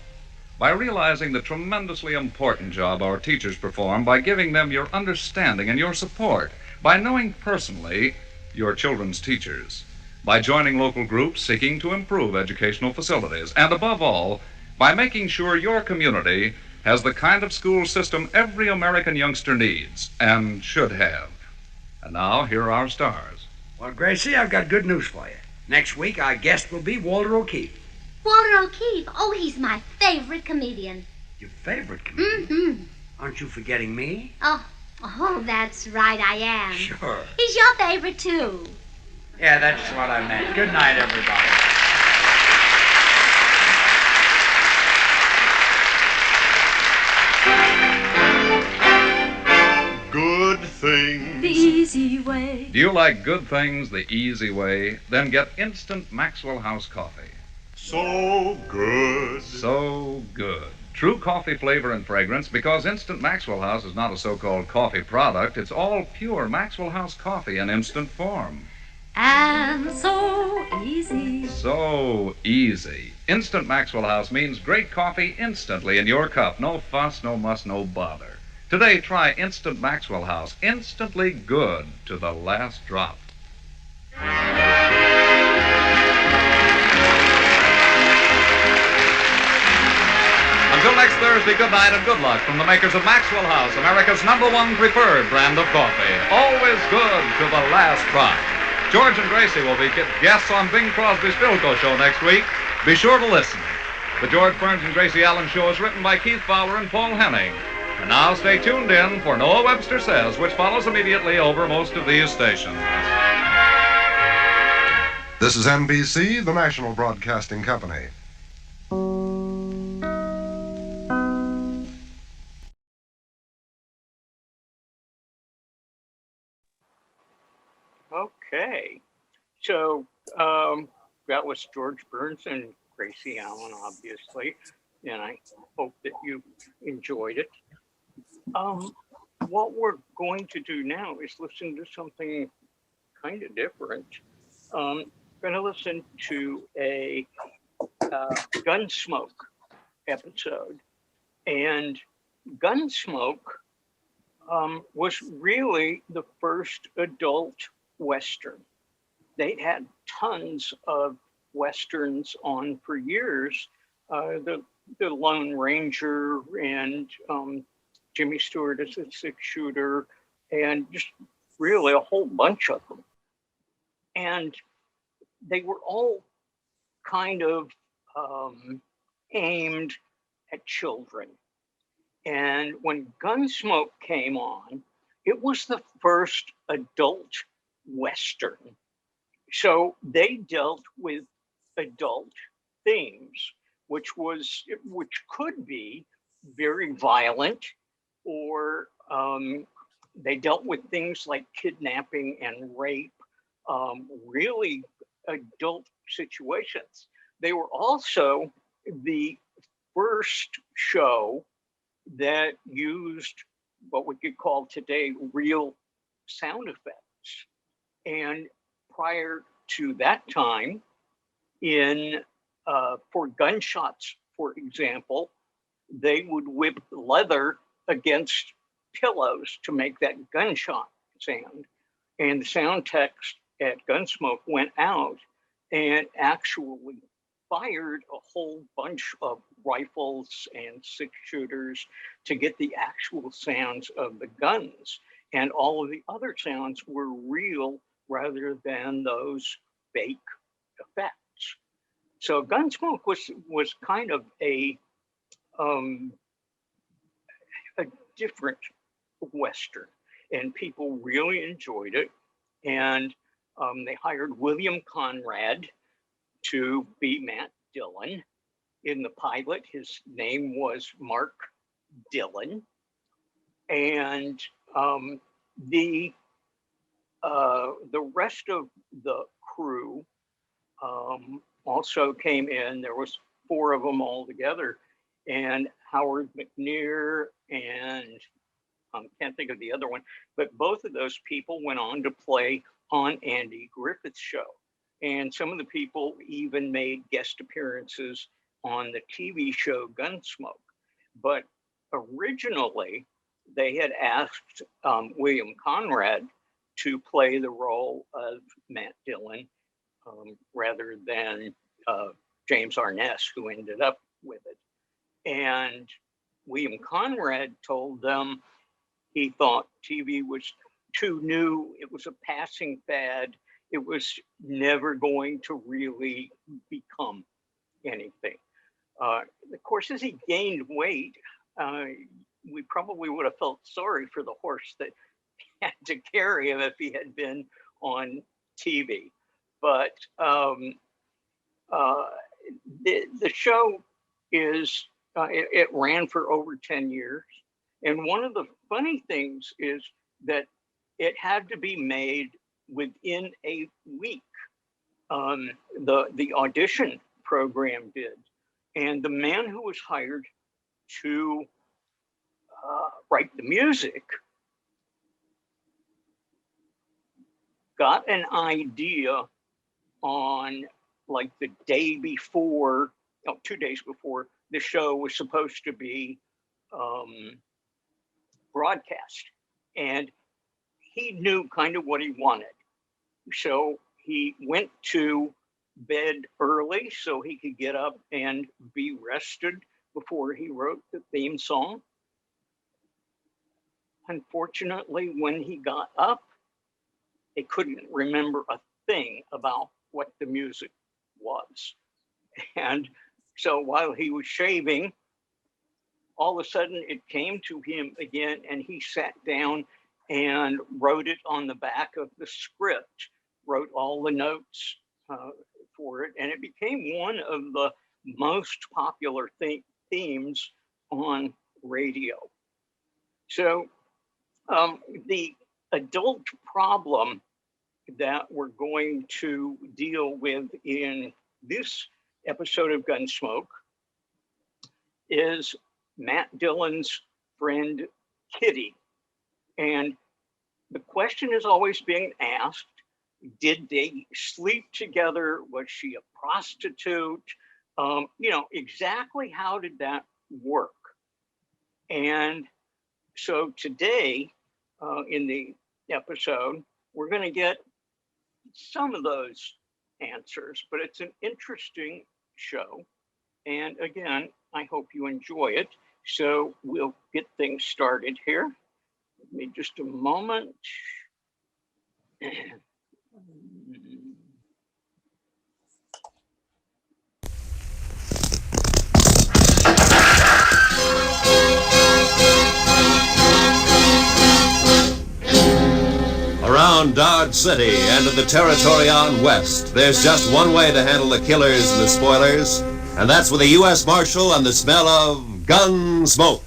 Speaker 4: By realizing the tremendously important job our teachers perform, by giving them your understanding and your support, by knowing personally your children's teachers, by joining local groups seeking to improve educational facilities, and above all, by making sure your community has the kind of school system every American youngster needs and should have. And now, here are our stars.
Speaker 5: Well, Gracie, I've got good news for you. Next week, our guest will be Walter O'Keefe.
Speaker 2: Walter O'Keefe. Oh, he's my favorite comedian.
Speaker 5: Your favorite comedian?
Speaker 2: Mm-hmm.
Speaker 5: Aren't you forgetting me?
Speaker 2: Oh, that's right, I am.
Speaker 5: Sure.
Speaker 2: He's your favorite, too.
Speaker 5: Yeah, that's what I meant. Good night, everybody.
Speaker 7: Good thing.
Speaker 9: The easy way.
Speaker 4: Do you like good things the easy way? Then get instant Maxwell House coffee.
Speaker 7: So good.
Speaker 4: So good. True coffee flavor and fragrance, because Instant Maxwell House is not a so-called coffee product. It's all pure Maxwell House coffee in instant form.
Speaker 9: And so easy.
Speaker 4: So easy. Instant Maxwell House means great coffee instantly in your cup. No fuss, no muss, no bother. Today, try Instant Maxwell House. Instantly good to the last drop. Until next Thursday, good night and good luck from the makers of Maxwell House, America's #1 preferred brand of coffee. Always good to the last drop. George and Gracie will be guests on Bing Crosby's Philco Show next week. Be sure to listen. The George Burns and Gracie Allen Show is written by Keith Fowler and Paul Henning. And now stay tuned in for Noah Webster Says, which follows immediately over most of these stations.
Speaker 10: This is NBC, the national broadcasting company.
Speaker 1: Okay. So that was George Burns and Gracie Allen, obviously. And I hope that you enjoyed it. What we're going to do now is listen to something kind of different. We're going to listen to a Gunsmoke episode. And Gunsmoke was really the first adult Western. They'd had tons of Westerns on for years. The Lone Ranger and Jimmy Stewart as a six shooter, and just really a whole bunch of them. And they were all kind of aimed at children. And when Gunsmoke came on, it was the first adult Western. So they dealt with adult themes, which could be very violent, or they dealt with things like kidnapping and rape, really adult situations. They were also the first show that used what we could call today real sound effects. And prior to that time, for gunshots, for example, they would whip leather against pillows to make that gunshot sound. And the sound text at Gunsmoke went out and actually fired a whole bunch of rifles and six shooters to get the actual sounds of the guns. And all of the other sounds were real rather than those fake effects. So Gunsmoke was kind of a different Western, and people really enjoyed it. And they hired William Conrad to be Matt Dillon. In the pilot, his name was Mark Dillon. And the rest of the crew also came in. There was 4 of them all together, and Howard McNear and can't think of the other one, but both of those people went on to play on Andy Griffith's show. And some of the people even made guest appearances on the TV show Gunsmoke. But originally, they had asked William Conrad to play the role of Matt Dillon rather than James Arness, who ended up with it. And William Conrad told them he thought TV was too new, it was a passing fad, it was never going to really become anything. Of course, as he gained weight, we probably would have felt sorry for the horse that had to carry him if he had been on TV. But the show it ran for over 10 years. And one of the funny things is that it had to be made within a week. The audition program did. And the man who was hired to write the music got an idea on like the day before, 2 days before the show was supposed to be broadcast. And he knew kind of what he wanted. So he went to bed early so he could get up and be rested before he wrote the theme song. Unfortunately, when he got up, he couldn't remember a thing about what the music was. And so while he was shaving, all of a sudden it came to him again, and he sat down and wrote it on the back of the script, wrote all the notes for it, and it became one of the most popular themes on radio. So the adult problem that we're going to deal with in this episode of Gunsmoke is Matt Dillon's friend Kitty. And the question is always being asked, did they sleep together? Was she a prostitute? Exactly how did that work? And so today in the episode. We're going to get some of those answers, but it's an interesting show. And again, I hope you enjoy it. So we'll get things started here. Give me just a moment.
Speaker 11: Around Dodge City and in the territory on west, there's just one way to handle the killers and the spoilers, and that's with a U.S. Marshal and the smell of gun smoke.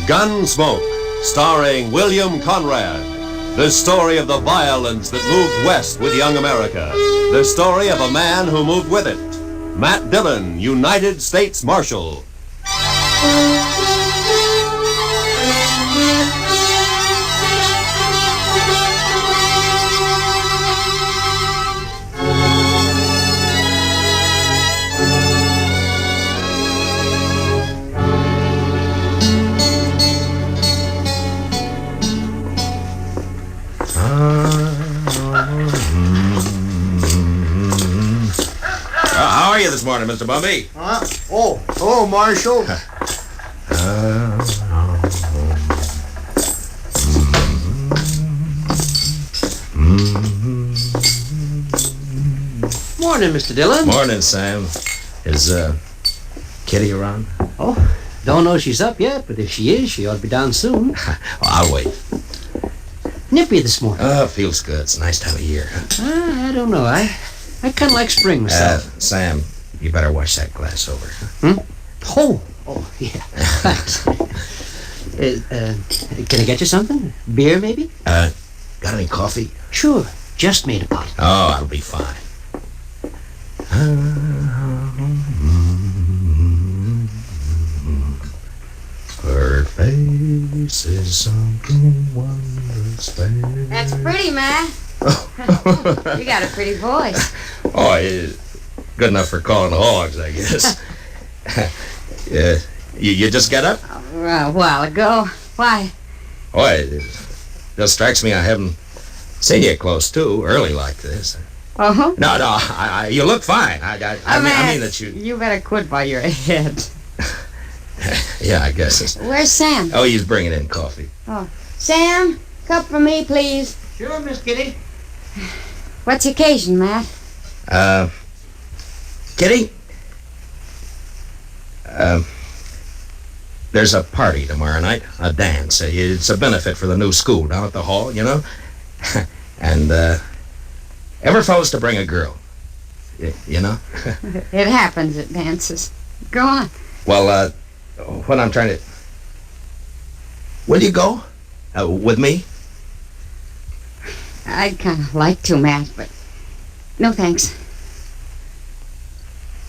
Speaker 11: Gunsmoke, starring William Conrad. The story of the violence that moved west with young America. The story of a man who moved with it. Matt Dillon, United States Marshal.
Speaker 12: How are you this morning, Mr. Bumby?
Speaker 13: Oh, Marshal.
Speaker 14: Morning, Mr. Dillon.
Speaker 12: Morning, Sam. Is, Kitty around?
Speaker 14: Oh, don't know she's up yet, but if she is, she ought to be down soon.
Speaker 12: I'll wait.
Speaker 14: Nippy this morning.
Speaker 12: Oh, feels good. It's a nice time of year.
Speaker 14: I don't know. I kind of like spring myself.
Speaker 12: Sam, you better wash that glass over.
Speaker 14: Oh, yeah. Thanks. Can I get you something? Beer, maybe?
Speaker 12: Got any coffee?
Speaker 14: Sure. Just made a pot.
Speaker 12: Oh, that'll be fine. Her face is something wondrous fair.
Speaker 15: That's pretty, Ma. You got a pretty voice.
Speaker 12: Oh, good enough for calling hogs, I guess. Yeah, you just got up?
Speaker 15: A while ago. Why?
Speaker 12: Oh, it just strikes me I haven't seen you close too early like this.
Speaker 15: Uh-huh.
Speaker 12: No, you look fine. I mean that you...
Speaker 15: You better quit by your head.
Speaker 12: Yeah, I guess.
Speaker 15: Where's Sam?
Speaker 12: Oh, he's bringing in coffee.
Speaker 15: Oh. Sam, cup for me, please.
Speaker 14: Sure, Miss Kitty.
Speaker 15: What's the occasion, Matt?
Speaker 12: Kitty? There's a party tomorrow night, a dance. It's a benefit for the new school down at the hall, you know? And, ever supposed to bring a girl, you know?
Speaker 15: It happens at dances. Go on.
Speaker 12: Well, what I'm trying to... Will you go? With me?
Speaker 15: I'd kind of like to, Matt, but no thanks.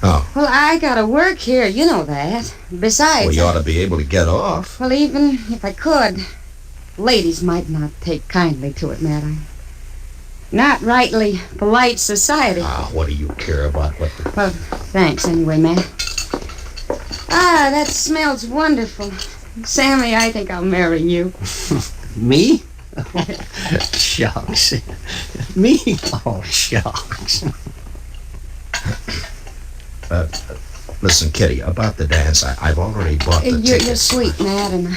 Speaker 12: Oh.
Speaker 15: Well, I gotta work here, you know that. Besides...
Speaker 12: Well, you ought to be able to get off.
Speaker 15: Well, even if I could, ladies might not take kindly to it, Matt. I'm not rightly polite society.
Speaker 12: What do you care about what the...
Speaker 15: Well, thanks anyway, Matt. That smells wonderful. Sammy, I think I'll marry you.
Speaker 14: Me? Shucks. Me? Oh, shucks.
Speaker 12: Listen, Kitty, about the dance, I've already bought the tickets.
Speaker 15: You're sweet, Matt, and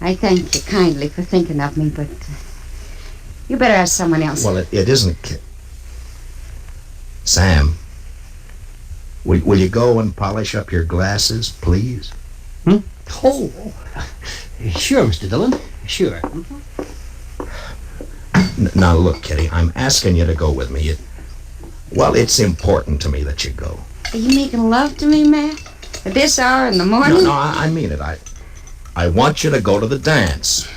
Speaker 15: I thank you kindly for thinking of me, but you better ask someone else.
Speaker 12: Well, it isn't... Sam, will you go and polish up your glasses, please?
Speaker 14: Oh, sure, Mr. Dillon. Sure.
Speaker 12: Now, look, Kitty, I'm asking you to go with me. It's important to me that you go.
Speaker 15: Are you making love to me, Matt? At this hour in the morning?
Speaker 12: No, I mean it. I want you to go to the dance.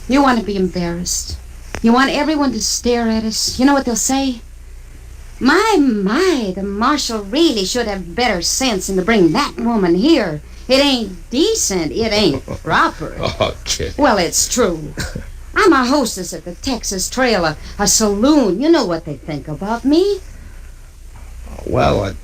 Speaker 15: You want to be embarrassed. You want everyone to stare at us. You know what they'll say? My, the marshal really should have better sense than to bring that woman here. It ain't decent. It ain't proper.
Speaker 12: Oh, Kitty.
Speaker 15: Well, it's true. I'm a hostess at the Texas Trail, a saloon. You know what they think about me.
Speaker 12: Well,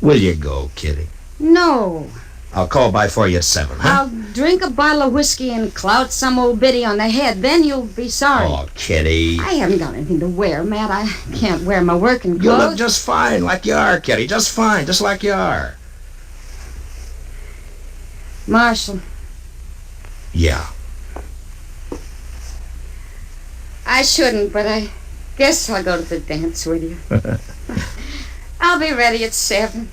Speaker 12: will you go, Kitty?
Speaker 15: No.
Speaker 12: I'll call by for you at 7, huh?
Speaker 15: I'll drink a bottle of whiskey and clout some old biddy on the head. Then you'll be sorry.
Speaker 12: Oh, Kitty.
Speaker 15: I haven't got anything to wear, Matt. I can't wear my working clothes.
Speaker 12: You look just fine, like you are, Kitty. Just fine, just like you are.
Speaker 15: Marshal,
Speaker 12: Yeah.
Speaker 15: I shouldn't, but I guess I'll go to the dance with you. I'll be ready at 7.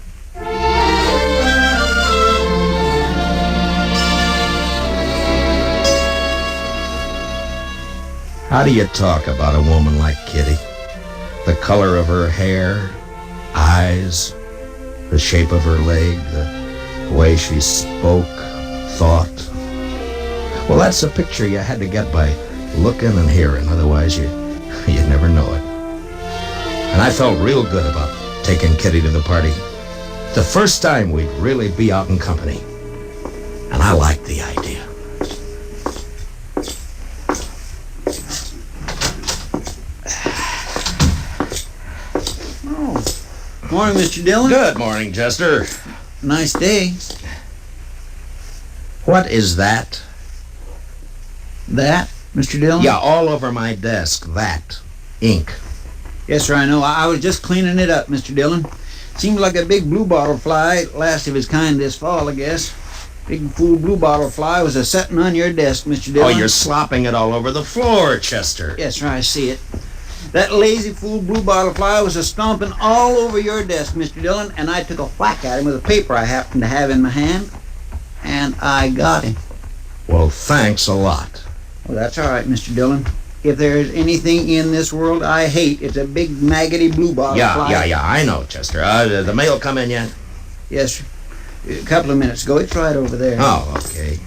Speaker 12: How do you talk about a woman like Kitty? The color of her hair, eyes, the shape of her leg, the way she spoke, thought. Well, that's a picture you had to get by looking and hearing, otherwise you'd never know it. And I felt real good about taking Kitty to the party. The first time we'd really be out in company. And I liked the idea.
Speaker 16: Morning, Mr. Dillon.
Speaker 12: Good morning, Chester.
Speaker 16: Nice day.
Speaker 12: What is that?
Speaker 16: That, Mr. Dillon?
Speaker 12: Yeah, all over my desk, that. Ink.
Speaker 16: Yes, sir, I know. I was just cleaning it up, Mr. Dillon. Seems like a big bluebottle fly, last of his kind this fall, I guess. Big fool bluebottle fly was a-setting on your desk, Mr. Dillon.
Speaker 12: Oh, you're slopping it all over the floor, Chester.
Speaker 16: Yes, sir, I see it. That lazy fool bluebottle fly was a-stomping all over your desk, Mr. Dillon, and I took a whack at him with a paper I happened to have in my hand, and I got him.
Speaker 12: Well, thanks a lot.
Speaker 16: Well, that's all right, Mr. Dillon. If there's anything in this world I hate, it's a big maggoty bluebottle fly.
Speaker 12: Yeah, I know, Chester. The mail come in yet?
Speaker 16: Yes, sir. A couple of minutes ago. It's right over there.
Speaker 12: Oh, okay.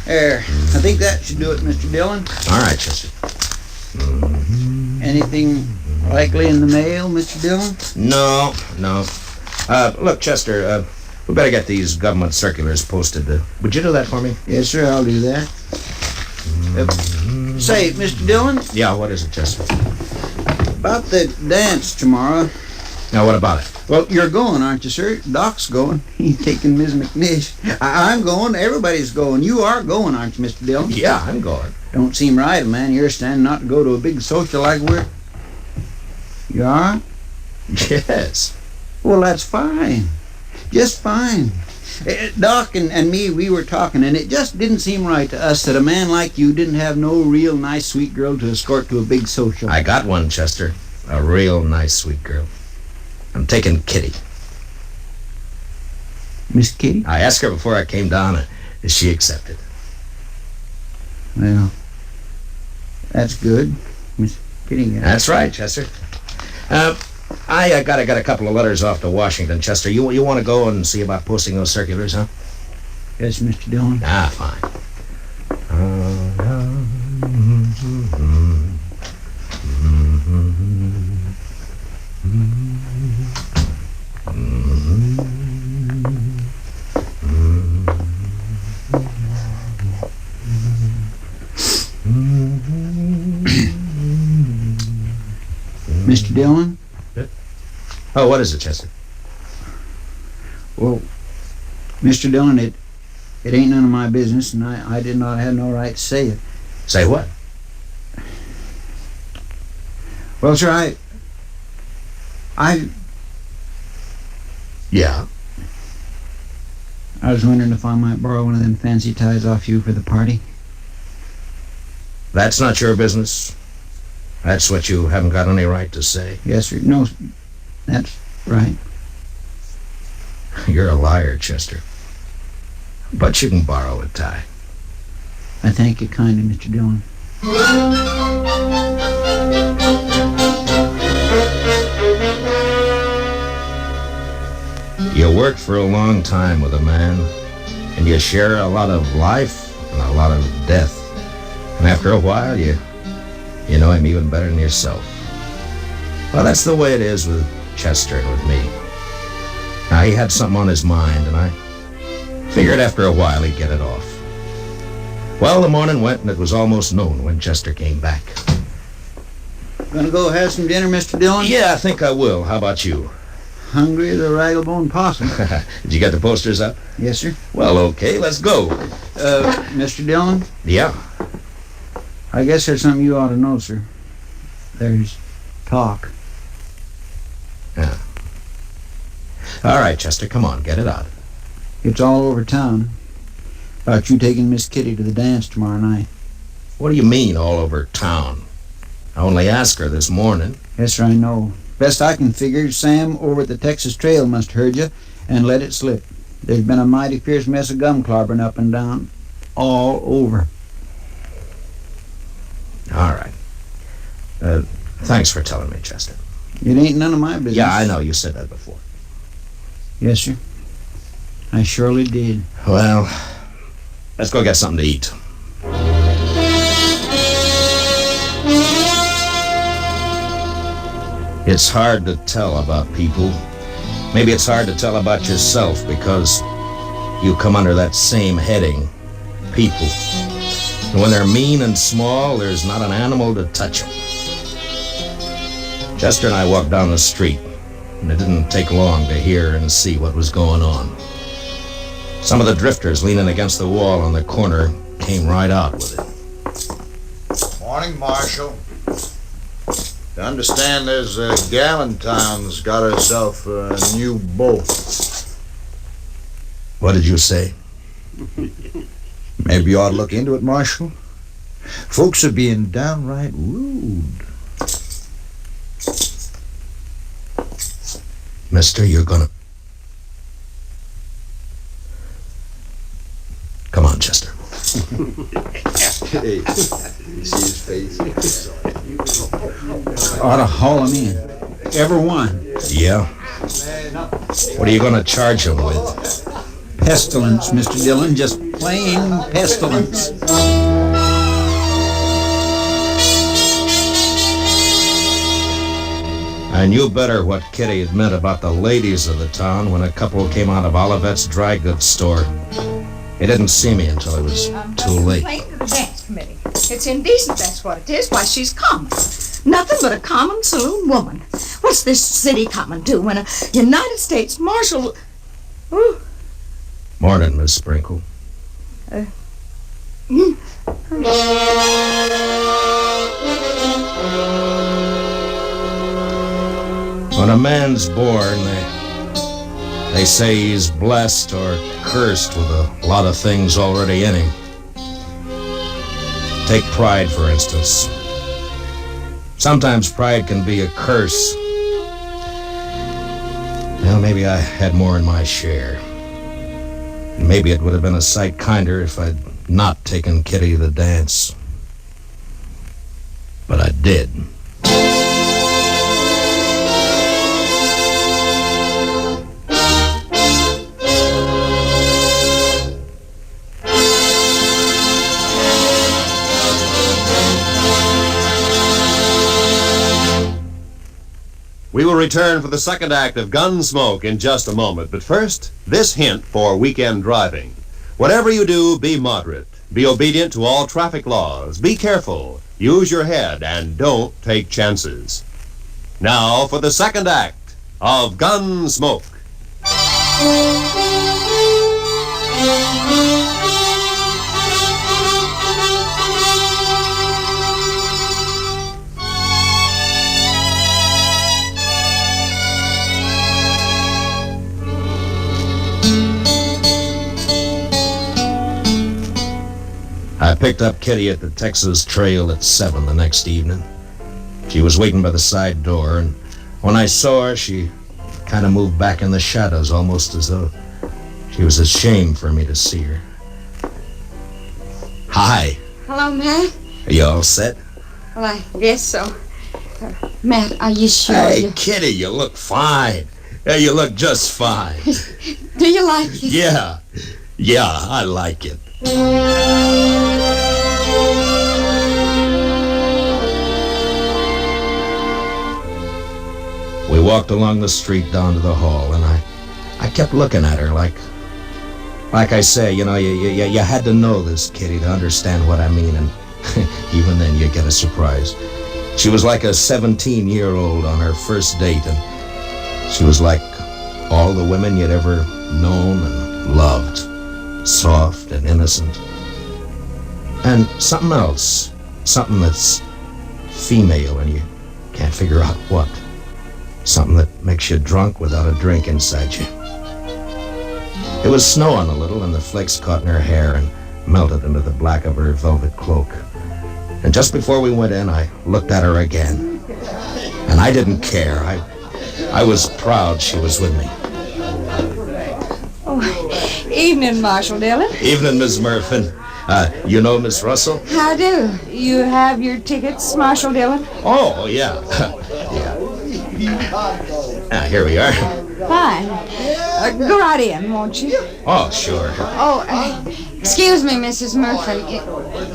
Speaker 16: There. I think that should do it, Mr. Dillon.
Speaker 12: All right, Chester.
Speaker 16: Anything likely in the mail, Mr. Dillon?
Speaker 12: No. Look, Chester, we better get these government circulars posted. Would you do that for me?
Speaker 16: Yes, sir, I'll do that. Say, Mr. Dillon?
Speaker 12: Yeah, what is it, Chester?
Speaker 16: About the dance tomorrow.
Speaker 12: Now, what about it?
Speaker 16: Well, you're going, aren't you, sir? Doc's going. He's taking Ms. McNish. I'm going. Everybody's going. You are going, aren't you, Mr. Dillon?
Speaker 12: Yeah, I'm going.
Speaker 16: Don't seem right, man. You're standing not to go to a big social like we're... You are?
Speaker 12: Yes.
Speaker 16: Well, that's fine. Just fine. Doc and me, we were talking, and it just didn't seem right to us that a man like you didn't have no real nice, sweet girl to escort to a big social.
Speaker 12: I got one, Chester. A real nice, sweet girl. I'm taking Kitty.
Speaker 16: Miss Kitty?
Speaker 12: I asked her before I came down, and she accepted.
Speaker 16: Well, that's good. Miss Kitty.
Speaker 12: That's right, Chester. I got a couple of letters off to Washington, Chester. You want to go and see about posting those circulars, huh?
Speaker 16: Yes, Mr. Dillon.
Speaker 12: Ah, fine.
Speaker 16: Mr. Dillon?
Speaker 12: Oh, what is it, Chester?
Speaker 16: Well, Mr. Dillon, it ain't none of my business, and I did not have no right to say it.
Speaker 12: Say what?
Speaker 16: Well, sir,
Speaker 12: Yeah?
Speaker 16: I was wondering if I might borrow one of them fancy ties off you for the party.
Speaker 12: That's not your business. That's what you haven't got any right to say.
Speaker 16: Yes, sir. No, that's right.
Speaker 12: You're a liar, Chester. But you can borrow a tie.
Speaker 16: I thank you kindly, Mr. Dillon.
Speaker 12: You work for a long time with a man, and you share a lot of life and a lot of death. And after a while, you know him even better than yourself. Well, that's the way it is with Chester and with me. Now, he had something on his mind, and I figured after a while he'd get it off. Well, the morning went, and it was almost noon when Chester came back.
Speaker 16: Gonna go have some dinner, Mr. Dillon?
Speaker 12: Yeah, I think I will. How about you?
Speaker 16: Hungry as a raggle-bone possum.
Speaker 12: Did you get the posters up?
Speaker 16: Yes, sir.
Speaker 12: Well, okay, let's go.
Speaker 16: Mr. Dillon?
Speaker 12: Yeah?
Speaker 16: I guess there's something you ought to know, sir. There's talk.
Speaker 12: Yeah. All right, Chester, come on, get it out.
Speaker 16: It's all over town about you taking Miss Kitty to the dance tomorrow night.
Speaker 12: What do you mean, all over town? I only asked her this morning.
Speaker 16: Yes, sir, I know. Best I can figure, Sam over at the Texas Trail must have heard you and let it slip. There's been a mighty fierce mess of gum clobbering up and down. All over.
Speaker 12: All right. Thanks for telling me, Chester.
Speaker 16: It ain't none of my business.
Speaker 12: Yeah, I know. You said that before.
Speaker 16: Yes, sir. I surely did.
Speaker 12: Well, let's go get something to eat. It's hard to tell about people. Maybe it's hard to tell about yourself because you come under that same heading, people. And when they're mean and small, there's not an animal to touch them. Chester and I walked down the street, and it didn't take long to hear and see what was going on. Some of the drifters leaning against the wall on the corner came right out with it.
Speaker 13: Morning, Marshal. I understand there's Gallantine's got herself a new beau.
Speaker 12: What did you say?
Speaker 13: Maybe you ought to look into it, Marshal. Folks are being downright rude.
Speaker 12: Mister, you're gonna... Come on, Chester.
Speaker 13: Hey, you see his face?
Speaker 16: Ought to haul him in. Every one.
Speaker 12: Yeah? What are you gonna charge him with?
Speaker 16: Pestilence, Mr. Dillon. Just plain pestilence.
Speaker 12: I knew better what Kitty had meant about the ladies of the town when a couple came out of Olivet's dry goods store. They didn't see me until it was too late.
Speaker 17: Complaint to the dance committee. It's indecent, that's what it is. Why, she's common. Nothing but a common saloon woman. What's this city common to when a United States Marshal... Ooh.
Speaker 12: Morning, Miss Sprinkle. When a man's born, they say he's blessed or cursed with a lot of things already in him. Take pride, for instance. Sometimes pride can be a curse. Well, maybe I had more in my share. And maybe it would have been a sight kinder if I'd not taken Kitty to the dance. But I did.
Speaker 11: We will return for the second act of Gunsmoke in just a moment. But first, this hint for weekend driving. Whatever you do, be moderate. Be obedient to all traffic laws. Be careful. Use your head and don't take chances. Now for the second act of Gunsmoke.
Speaker 12: I picked up Kitty at the Texas Trail at 7 the next evening. She was waiting by the side door, and when I saw her, she kind of moved back in the shadows, almost as though she was ashamed for me to see her. Hi.
Speaker 15: Hello, Matt.
Speaker 12: Are you all set?
Speaker 15: Well, I guess so. Matt, are you sure?
Speaker 12: Hey, Kitty, you look fine. Yeah, you look just fine.
Speaker 15: Do you like it?
Speaker 12: Yeah, I like it. We walked along the street down to the hall, and I kept looking at her like I say, you had to know this, Kitty, to understand what I mean, and even then you get a surprise. She was like a 17-year-old on her first date, and she was like all the women you'd ever known and loved, soft and innocent. And something else, something that's female and you can't figure out what. Something that makes you drunk without a drink inside you. It was snowing a little, and the flakes caught in her hair and melted into the black of her velvet cloak. And just before we went in, I looked at her again. And I didn't care. I was proud she was with me.
Speaker 17: Oh, evening, Marshal Dillon.
Speaker 12: Evening, Miss Murphy. You know Miss Russell?
Speaker 17: How do? You have your tickets, Marshal Dillon?
Speaker 12: Oh, yeah. Here we are.
Speaker 17: Fine. Go right in, won't you?
Speaker 12: Oh, sure.
Speaker 15: Oh, excuse me, Mrs. Murphy.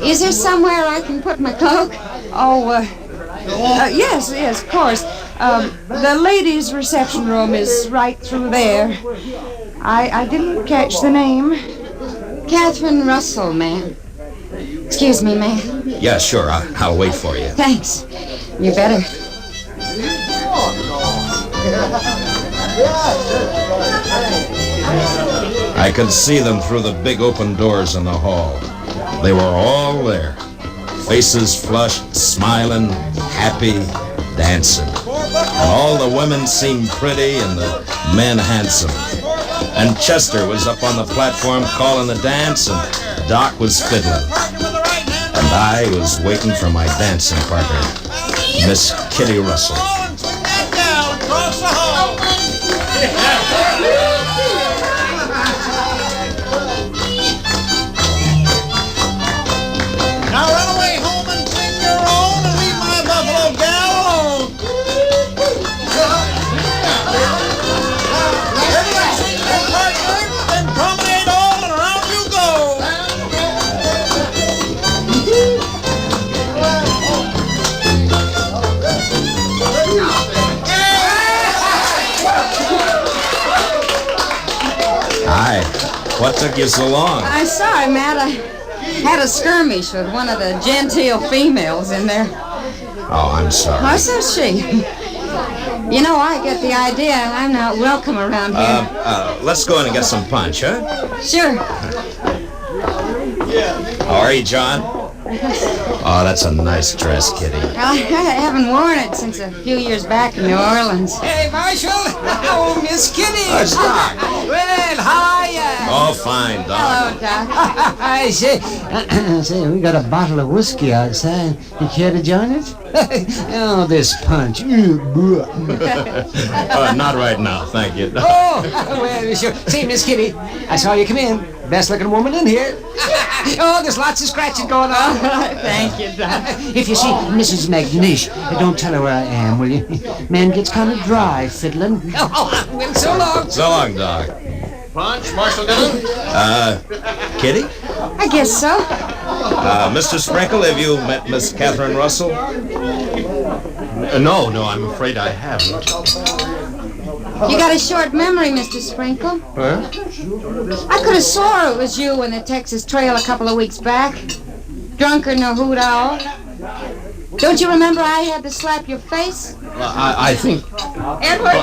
Speaker 15: Is there somewhere I can put my cloak?
Speaker 17: Oh, yes, of course. The ladies' reception room is right through there. I didn't catch the name.
Speaker 15: Catherine Russell, ma'am. Excuse me, ma'am.
Speaker 12: Yeah, sure. I'll wait for you.
Speaker 15: Thanks. You better.
Speaker 12: I could see them through the big open doors in the hall. They were all there. Faces flushed, smiling, happy, dancing. And all the women seemed pretty and the men handsome. And Chester was up on the platform calling the dance, and Doc was fiddling. And I was waiting for my dancing partner, Miss Kitty Russell.
Speaker 18: Now run away home and sing your own and leave my buffalo gal alone. Everyone sing your partner, then promenade all and around you go.
Speaker 12: Hi. What took you so long?
Speaker 15: I'm sorry, Matt. I had a skirmish with one of the genteel females in there.
Speaker 12: Oh, I'm sorry.
Speaker 15: Oh, so she. You know, I get the idea I'm not welcome around here.
Speaker 12: Let's go in and get some punch, huh?
Speaker 15: Sure.
Speaker 12: How are you, John? Oh, that's a nice dress, Kitty.
Speaker 15: I haven't worn it since a few years back in New Orleans.
Speaker 18: Hey, Marshal. Oh, Miss Kitty.
Speaker 12: It's Doc.
Speaker 18: Well, how are ya?
Speaker 12: Oh, fine, Doc.
Speaker 15: Hello, Doc.
Speaker 14: I say, we got a bottle of whiskey outside. You care to join us? Oh, this punch.
Speaker 12: Not right now, thank you.
Speaker 14: Oh, well, sure. Say, Miss Kitty, I saw you come in. Best looking woman in here. Oh, there's lots of scratching going on.
Speaker 15: Thank you, Doc.
Speaker 14: If you see Mrs. McNish, don't tell her where I am, will you? Man gets kind of dry fiddling.
Speaker 18: Oh, well, so long.
Speaker 12: So long, Doc.
Speaker 18: Punch, Marshal Dillon?
Speaker 12: Kitty?
Speaker 15: I guess so.
Speaker 12: Mr. Sprinkle, have you met Miss Catherine Russell?
Speaker 19: No, I'm afraid I haven't.
Speaker 15: You got a short memory, Mr. Sprinkle.
Speaker 19: Huh?
Speaker 15: I could have swore it was you in the Texas Trail a couple of weeks back. Drunk or no hoot owl. Don't you remember I had to slap your face?
Speaker 19: I think...
Speaker 17: Edward?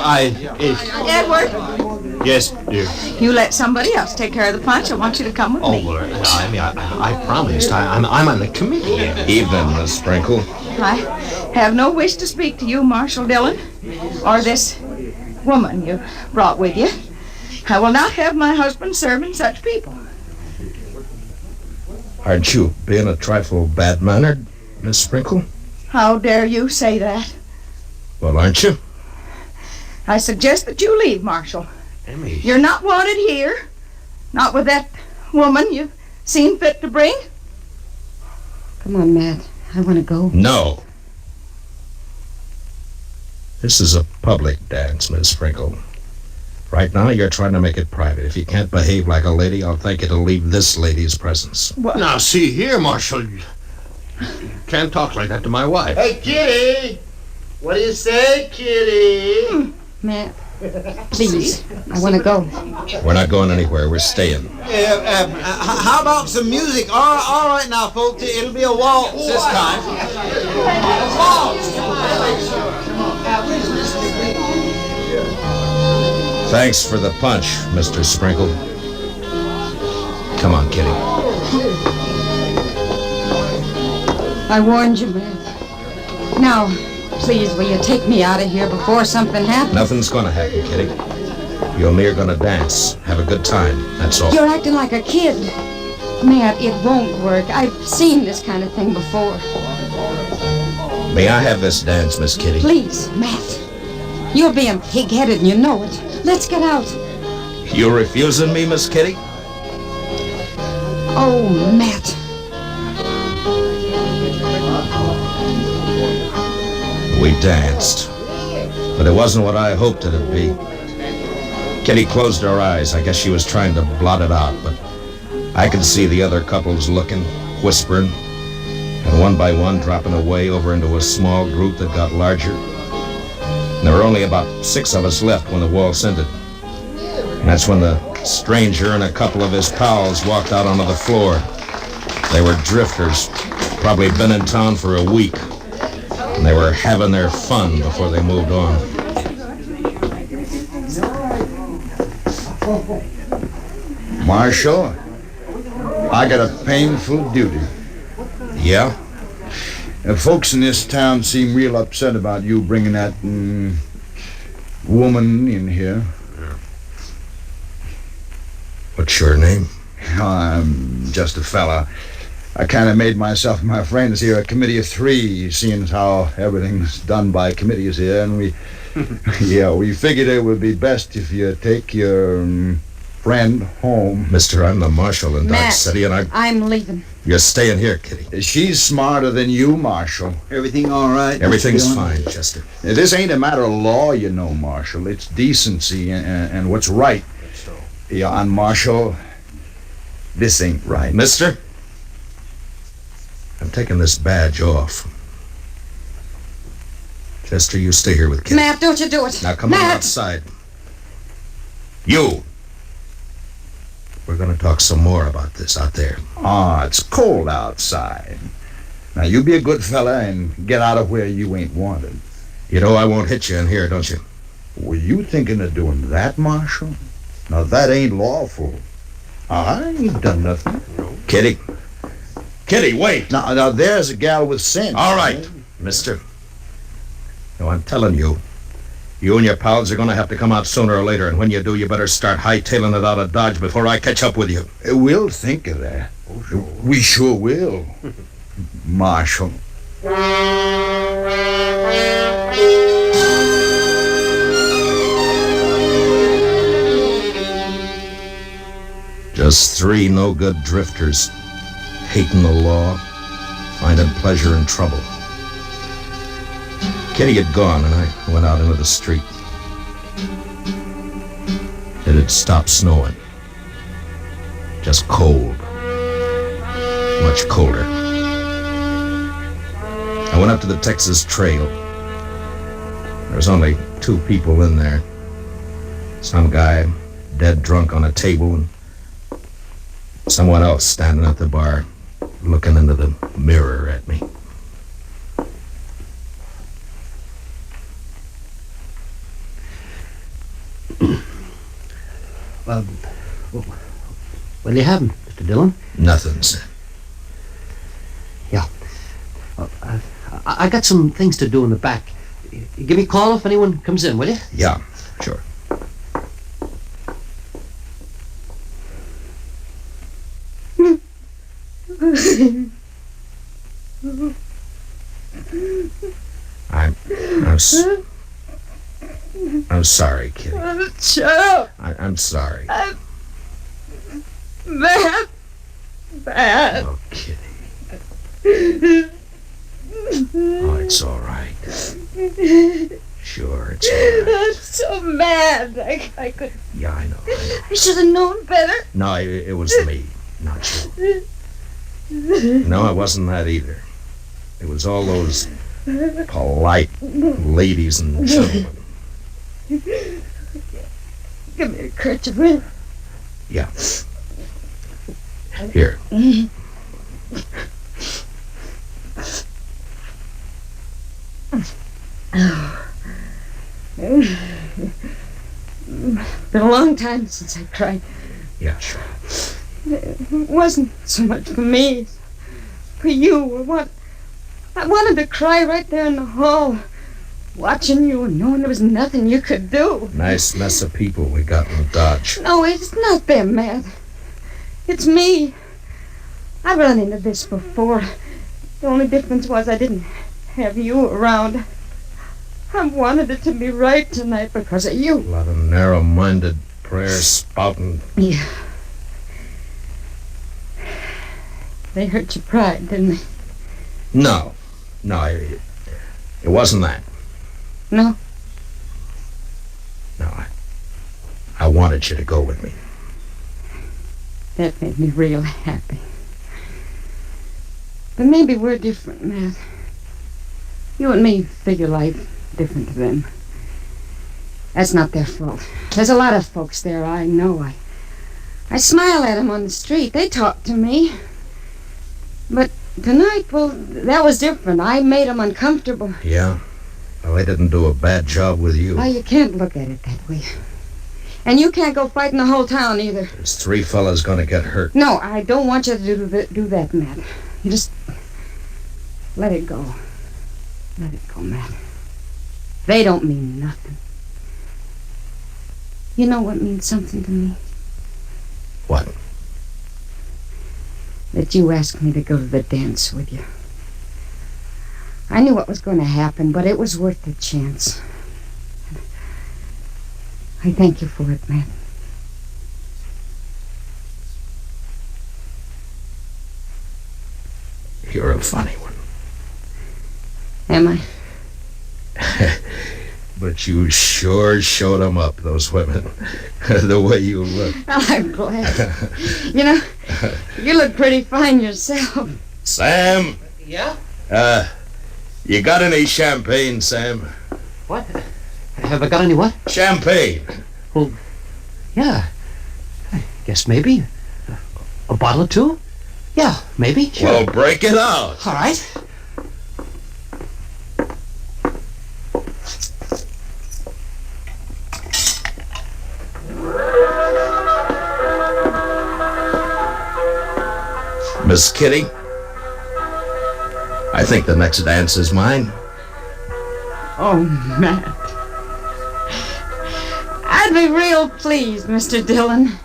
Speaker 19: Edward? Yes, dear.
Speaker 17: You let somebody else take care of the punch. I want you to come with me.
Speaker 19: Oh, well, I promised. I'm on the committee.
Speaker 12: Evening, Miss Sprinkle.
Speaker 17: I have no wish to speak to you, Marshal Dillon, or this woman you brought with you. I will not have my husband serving such people.
Speaker 12: Aren't you being a trifle bad-mannered, Miss Sprinkle?
Speaker 17: How dare you say that?
Speaker 12: Well, aren't you?
Speaker 17: I suggest that you leave, Marshal.
Speaker 19: Emmy.
Speaker 17: You're not wanted here. Not with that woman you've seen fit to bring.
Speaker 15: Come on, Matt. I want to go.
Speaker 12: No. This is a public dance, Miss Sprinkle. Right now, you're trying to make it private. If you can't behave like a lady, I'll thank you to leave this lady's presence.
Speaker 19: Well, now, see here, Marshal. You can't talk like that to my wife.
Speaker 18: Hey, Kitty!
Speaker 13: What do you say, Kitty?
Speaker 15: Matt, please, I want to go.
Speaker 12: We're not going anywhere. We're staying.
Speaker 13: How about some music? All right now, folks. It'll be a waltz this time. A waltz.
Speaker 12: Thanks for the punch, Mr. Sprinkle. Come on, Kitty.
Speaker 15: I warned you, Matt. Now, please, will you take me out of here before something happens?
Speaker 12: Nothing's gonna happen, Kitty. You and me are gonna dance. Have a good time. That's all.
Speaker 15: You're acting like a kid. Matt, it won't work. I've seen this kind of thing before.
Speaker 12: May I have this dance, Miss Kitty?
Speaker 15: Please, Matt. You're being pig-headed and you know it. Let's get out.
Speaker 12: You refusing me, Miss Kitty?
Speaker 15: Oh, Matt.
Speaker 12: We danced, but it wasn't what I hoped it'd be. Kitty closed her eyes. I guess she was trying to blot it out, but I could see the other couples looking, whispering, and one by one dropping away over into a small group that got larger. And there were only about 6 of us left when the waltz ended. And that's when the stranger and a couple of his pals walked out onto the floor. They were drifters, probably been in town for a week. And they were having their fun before they moved on.
Speaker 13: Marshal, I got a painful duty.
Speaker 12: Yeah?
Speaker 13: Folks in this town seem real upset about you bringing that woman in here.
Speaker 12: What's your name?
Speaker 13: I'm just a fella. I kind of made myself and my friends here a committee of 3, seeing as how everything's done by committees here, and we figured it would be best if you take your friend home.
Speaker 12: Mister, I'm the marshal in Dodge City, and
Speaker 15: I'm leaving.
Speaker 12: You're staying here, Kitty.
Speaker 13: She's smarter than you, Marshal.
Speaker 16: Everything all right?
Speaker 12: Everything's fine, Chester.
Speaker 13: This ain't a matter of law, you know, Marshal. It's decency and what's right. Yeah, and Marshal, this ain't right.
Speaker 12: Mister, I'm taking this badge off. Chester, you stay here with Kitty.
Speaker 15: Matt, don't you do it.
Speaker 12: Now come on outside. You. We're going to talk some more about this out there.
Speaker 13: It's cold outside. Now, you be a good fella and get out of where you ain't wanted.
Speaker 12: You know I won't hit you in here, don't you?
Speaker 13: Were you thinking of doing that, Marshal? Now, that ain't lawful. I ain't done nothing.
Speaker 12: Kitty. Kitty, wait.
Speaker 13: Now, there's a gal with sense.
Speaker 12: All right, mister. Now, I'm telling you, you and your pals are going to have to come out sooner or later, and when you do, you better start hightailing it out of Dodge before I catch up with you.
Speaker 13: We'll think of that. Oh, sure. We sure will. Marshal.
Speaker 12: Just 3 no-good drifters, hating the law, finding pleasure in trouble. Kitty had gone, and I went out into the street. It had stopped snowing. Just cold. Much colder. I went up to the Texas Trail. There was only 2 people in there. Some guy dead drunk on a table, and someone else standing at the bar, looking into the mirror at me.
Speaker 19: What do you have, Mr. Dillon?
Speaker 12: Nothing, sir.
Speaker 19: Yeah. I got some things to do in the back. Give me a call if anyone comes in, will you?
Speaker 12: Yeah, sure. I'm sorry, Kitty.
Speaker 17: Shut up.
Speaker 12: I'm sorry.
Speaker 17: Matt.
Speaker 12: Oh, Kitty. Oh, it's all right. Sure, it's all right.
Speaker 17: I'm so mad. I could.
Speaker 12: Yeah, I know.
Speaker 17: I should have known better.
Speaker 12: No, it was me, not you. No, it wasn't that either. It was all those Polite ladies and gentlemen.
Speaker 15: Give me a kerchief, will you?
Speaker 12: Yeah. Here.
Speaker 15: Been a long time since I cried.
Speaker 12: Yeah, sure.
Speaker 15: It wasn't so much for me as for you. I wanted to cry right there in the hall, watching you and knowing there was nothing you could do.
Speaker 12: Nice mess of people we got in Dodge.
Speaker 15: No, it's not them, Matt. It's me. I've run into this before. The only difference was I didn't have you around. I wanted it to be right tonight because of you.
Speaker 12: A lot of narrow-minded prayers spouting.
Speaker 15: Yeah. They hurt your pride, didn't they?
Speaker 12: No, it wasn't that.
Speaker 15: No?
Speaker 12: No, I wanted you to go with me.
Speaker 15: That made me real happy. But maybe we're different, Matt. You and me figure life different to them. That's not their fault. There's a lot of folks there, I know. I smile at them on the street. They talk to me. But tonight, well, that was different. I made them uncomfortable.
Speaker 12: Yeah? Well, they didn't do a bad job with you.
Speaker 15: Oh, you can't look at it that way. And you can't go fighting the whole town either.
Speaker 12: There's 3 fellas gonna get hurt.
Speaker 15: No, I don't want you to do that, Matt. You just let it go. Let it go, Matt. They don't mean nothing. You know what means something to me?
Speaker 12: What?
Speaker 15: That you asked me to go to the dance with you. I knew what was going to happen, but it was worth the chance. I thank you for it, Matt.
Speaker 12: You're a funny one.
Speaker 15: Am I?
Speaker 12: But you sure showed them up, those women. The way you look.
Speaker 15: Oh, I'm glad. You know, you look pretty fine yourself.
Speaker 12: Sam?
Speaker 19: Yeah?
Speaker 12: You got any champagne, Sam?
Speaker 19: What? Have I got any what?
Speaker 12: Champagne.
Speaker 19: Well, yeah. I guess maybe. A bottle or two? Yeah, maybe. Sure.
Speaker 12: Well, break it out.
Speaker 19: All right.
Speaker 12: Miss Kitty, I think the next dance is mine.
Speaker 15: Oh, Matt. I'd be real pleased, Mr. Dillon.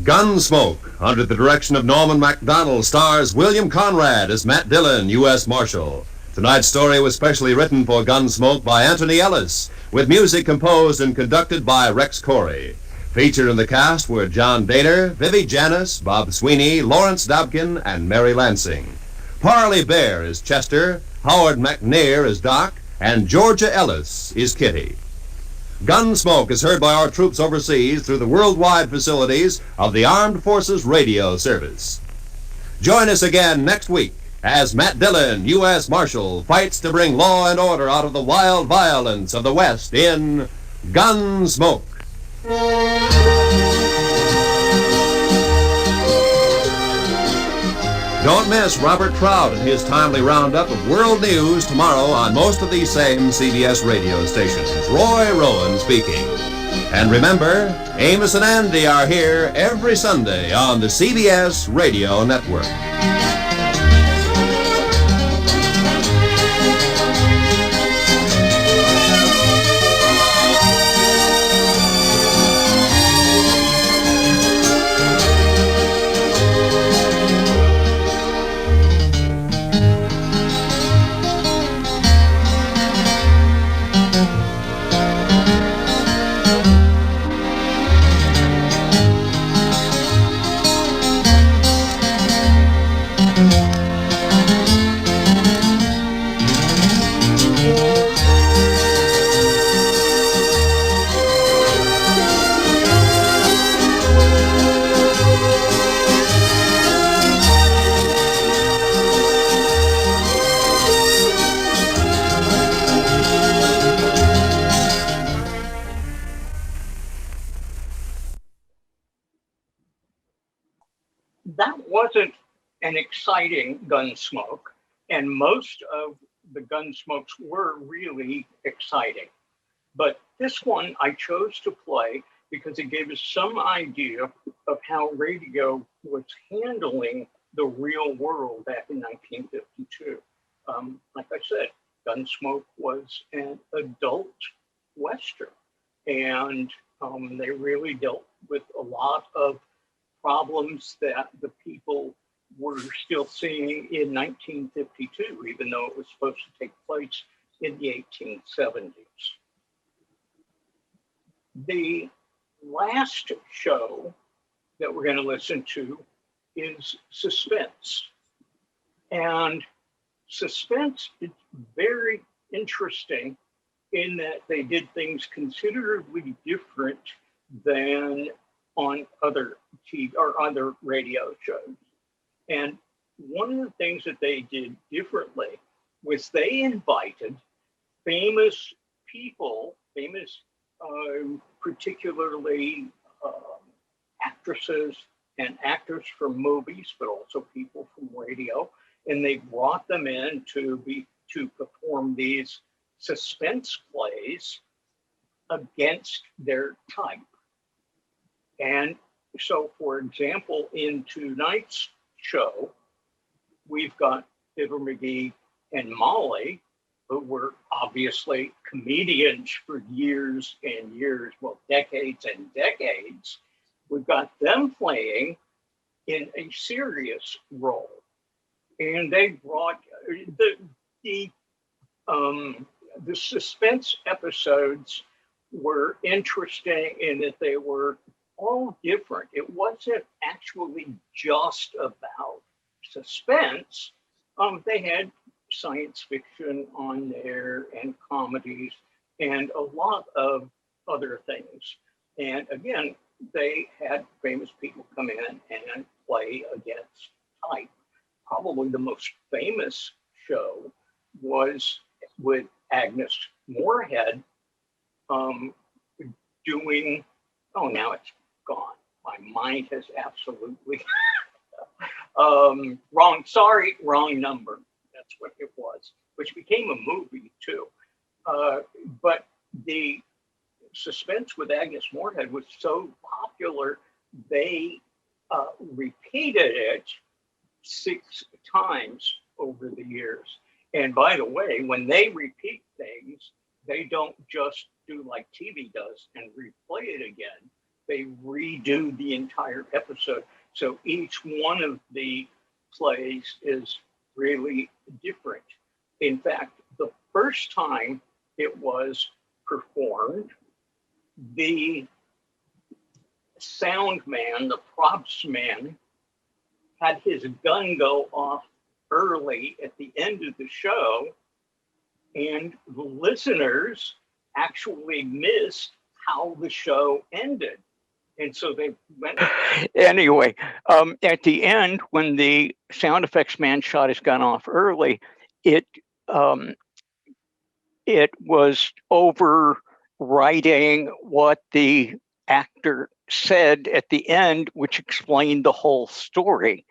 Speaker 11: Gunsmoke, under the direction of Norman MacDonald, stars William Conrad as Matt Dillon, U.S. Marshal. Tonight's story was specially written for Gunsmoke by Anthony Ellis, with music composed and conducted by Rex Corey. Featured in the cast were John Daner, Vivi Janis, Bob Sweeney, Lawrence Dobkin, and Mary Lansing. Parley Bear is Chester, Howard McNair is Doc, and Georgia Ellis is Kitty. Gunsmoke is heard by our troops overseas through the worldwide facilities of the Armed Forces Radio Service. Join us again next week as Matt Dillon, U.S. Marshal, fights to bring law and order out of the wild violence of the West in Gunsmoke. Don't miss Robert Trout and his timely roundup of world news tomorrow on most of these same CBS radio stations. Roy Rowan speaking. And remember, Amos and Andy are here every Sunday on the CBS Radio Network.
Speaker 1: that wasn't an exciting Gunsmoke, and most of the Gunsmokes were really exciting. But this one I chose to play because it gave us some idea of how radio was handling the real world back in 1952. Like I said, Gunsmoke was an adult Western, and they really dealt with a lot of problems that the people were still seeing in 1952, even though it was supposed to take place in the 1870s. The last show that we're going to listen to is Suspense. And Suspense is very interesting in that they did things considerably different than on other TV or other radio shows. And one of the things that they did differently was they invited famous people, particularly actresses and actors from movies, but also people from radio, and they brought them in to perform these suspense plays against their type. And so, for example, in tonight's show, we've got Fibber McGee and Molly, who were obviously comedians for years and years, well, decades and decades. We've got them playing in a serious role. And they brought the suspense episodes were interesting in that they were all different. It wasn't actually just about suspense. They had science fiction on there and comedies and a lot of other things. And again, they had famous people come in and play against type. Probably the most famous show was with Agnes Moorehead doing, oh, now it's gone. My mind has absolutely wrong number. That's what it was, which became a movie too. But the Suspense with Agnes Moorehead was so popular, they repeated it 6 times over the years. And by the way, when they repeat things, they don't just do like TV does and replay it again. They redo the entire episode. So each one of the plays is really different. In fact, the first time it was performed, the sound man, the props man, had his gun go off early at the end of the show, and the listeners actually missed how the show ended. And so they went. Anyway, at the end, when the sound effects man shot his gun off early, it was overwriting what the actor said at the end, which explained the whole story.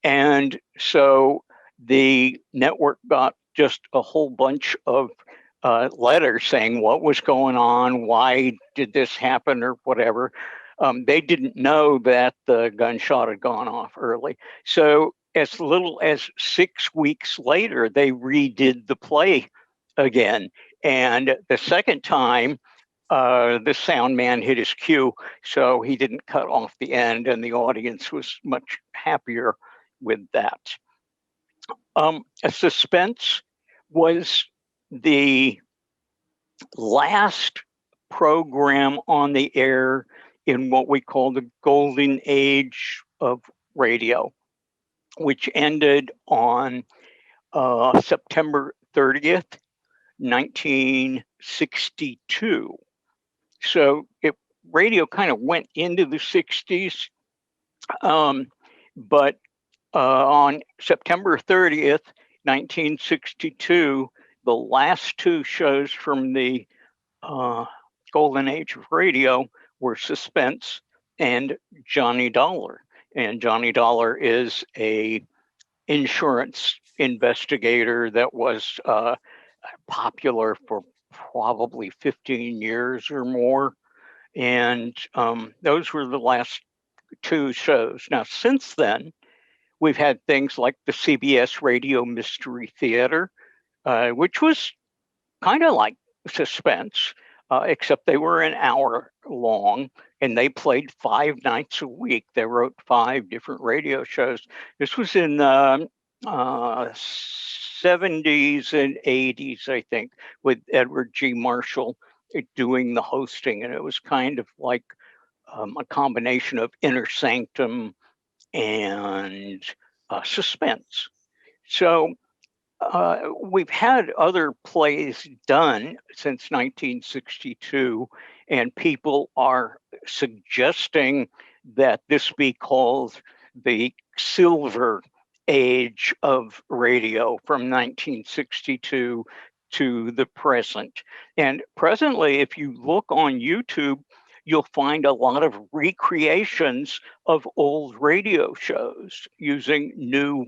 Speaker 1: And so the network got just a whole bunch of letters saying what was going on, why did this happen, or whatever. They didn't know that the gunshot had gone off early. So as little as 6 weeks later, they redid the play again. And the second time, the sound man hit his cue, so he didn't cut off the end, and the audience was much happier with that. A Suspense was the last program on the air in what we call the golden age of radio, which ended on September 30th, 1962. So radio kind of went into the 60s, but on September 30th, 1962, the last two shows from the golden age of radio were Suspense and Johnny Dollar. and Johnny Dollar is a insurance investigator that was popular for probably 15 years or more. And those were the last two shows. Now, since then, we've had things like the CBS Radio Mystery Theater, which was kind of like Suspense, except they were an hour long and they played 5 nights a week. They wrote 5 different radio shows. This was in the 70s and 80s, I think, with Edward G. Marshall doing the hosting. And it was kind of like a combination of Inner Sanctum and Suspense. So we've had other plays done since 1962, and people are suggesting that this be called the Silver Age of radio from 1962 to the present. And presently, if you look on YouTube, you'll find a lot of recreations of old radio shows using new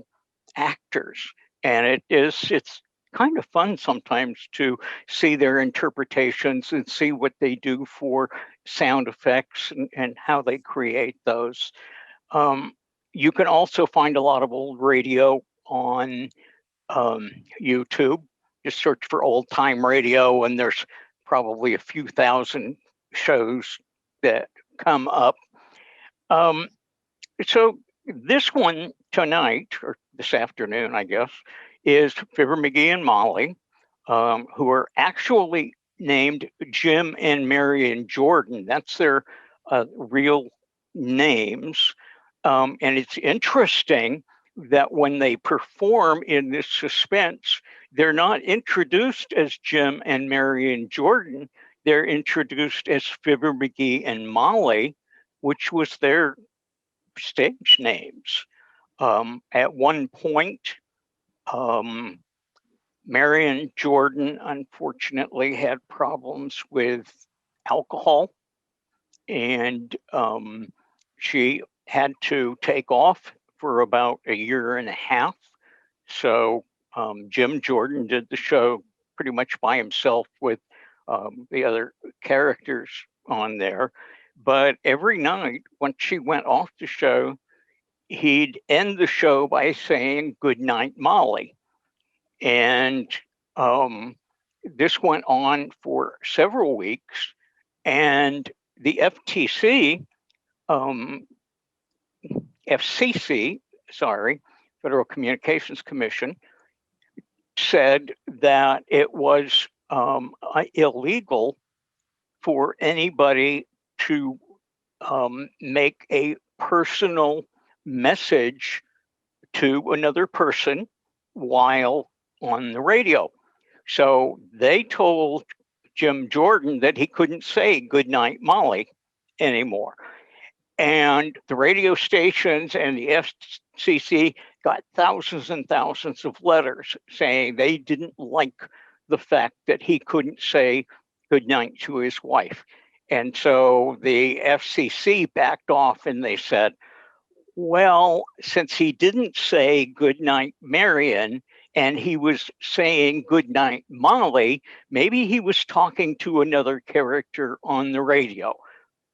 Speaker 1: actors. And it's kind of fun sometimes to see their interpretations and see what they do for sound effects and how they create those. You can also find a lot of old radio on YouTube. Just search for old time radio, and there's probably a few thousand shows that come up. So this one tonight, or this afternoon, I guess, is Fibber McGee and Molly, who are actually named Jim and Marion Jordan. That's their real names. And it's interesting that when they perform in this Suspense, they're not introduced as Jim and Marion Jordan. They're introduced as Fibber McGee and Molly, which was their stage names. At one point, Marion Jordan unfortunately had problems with alcohol, and she had to take off for about a year and a half. So Jim Jordan did the show pretty much by himself with the other characters on there. But every night, when she went off the show, he'd end the show by saying, "Good night, Molly." And this went on for several weeks. And the FCC, Federal Communications Commission, said that it was illegal for anybody to make a personal message to another person while on the radio. So they told Jim Jordan that he couldn't say "Good night, Molly" anymore. And the radio stations and the FCC got thousands and thousands of letters saying they didn't like the fact that he couldn't say good night to his wife. And so the FCC backed off and they said, well, since he didn't say "Good night, Marion," and he was saying "Good night, Molly," maybe he was talking to another character on the radio.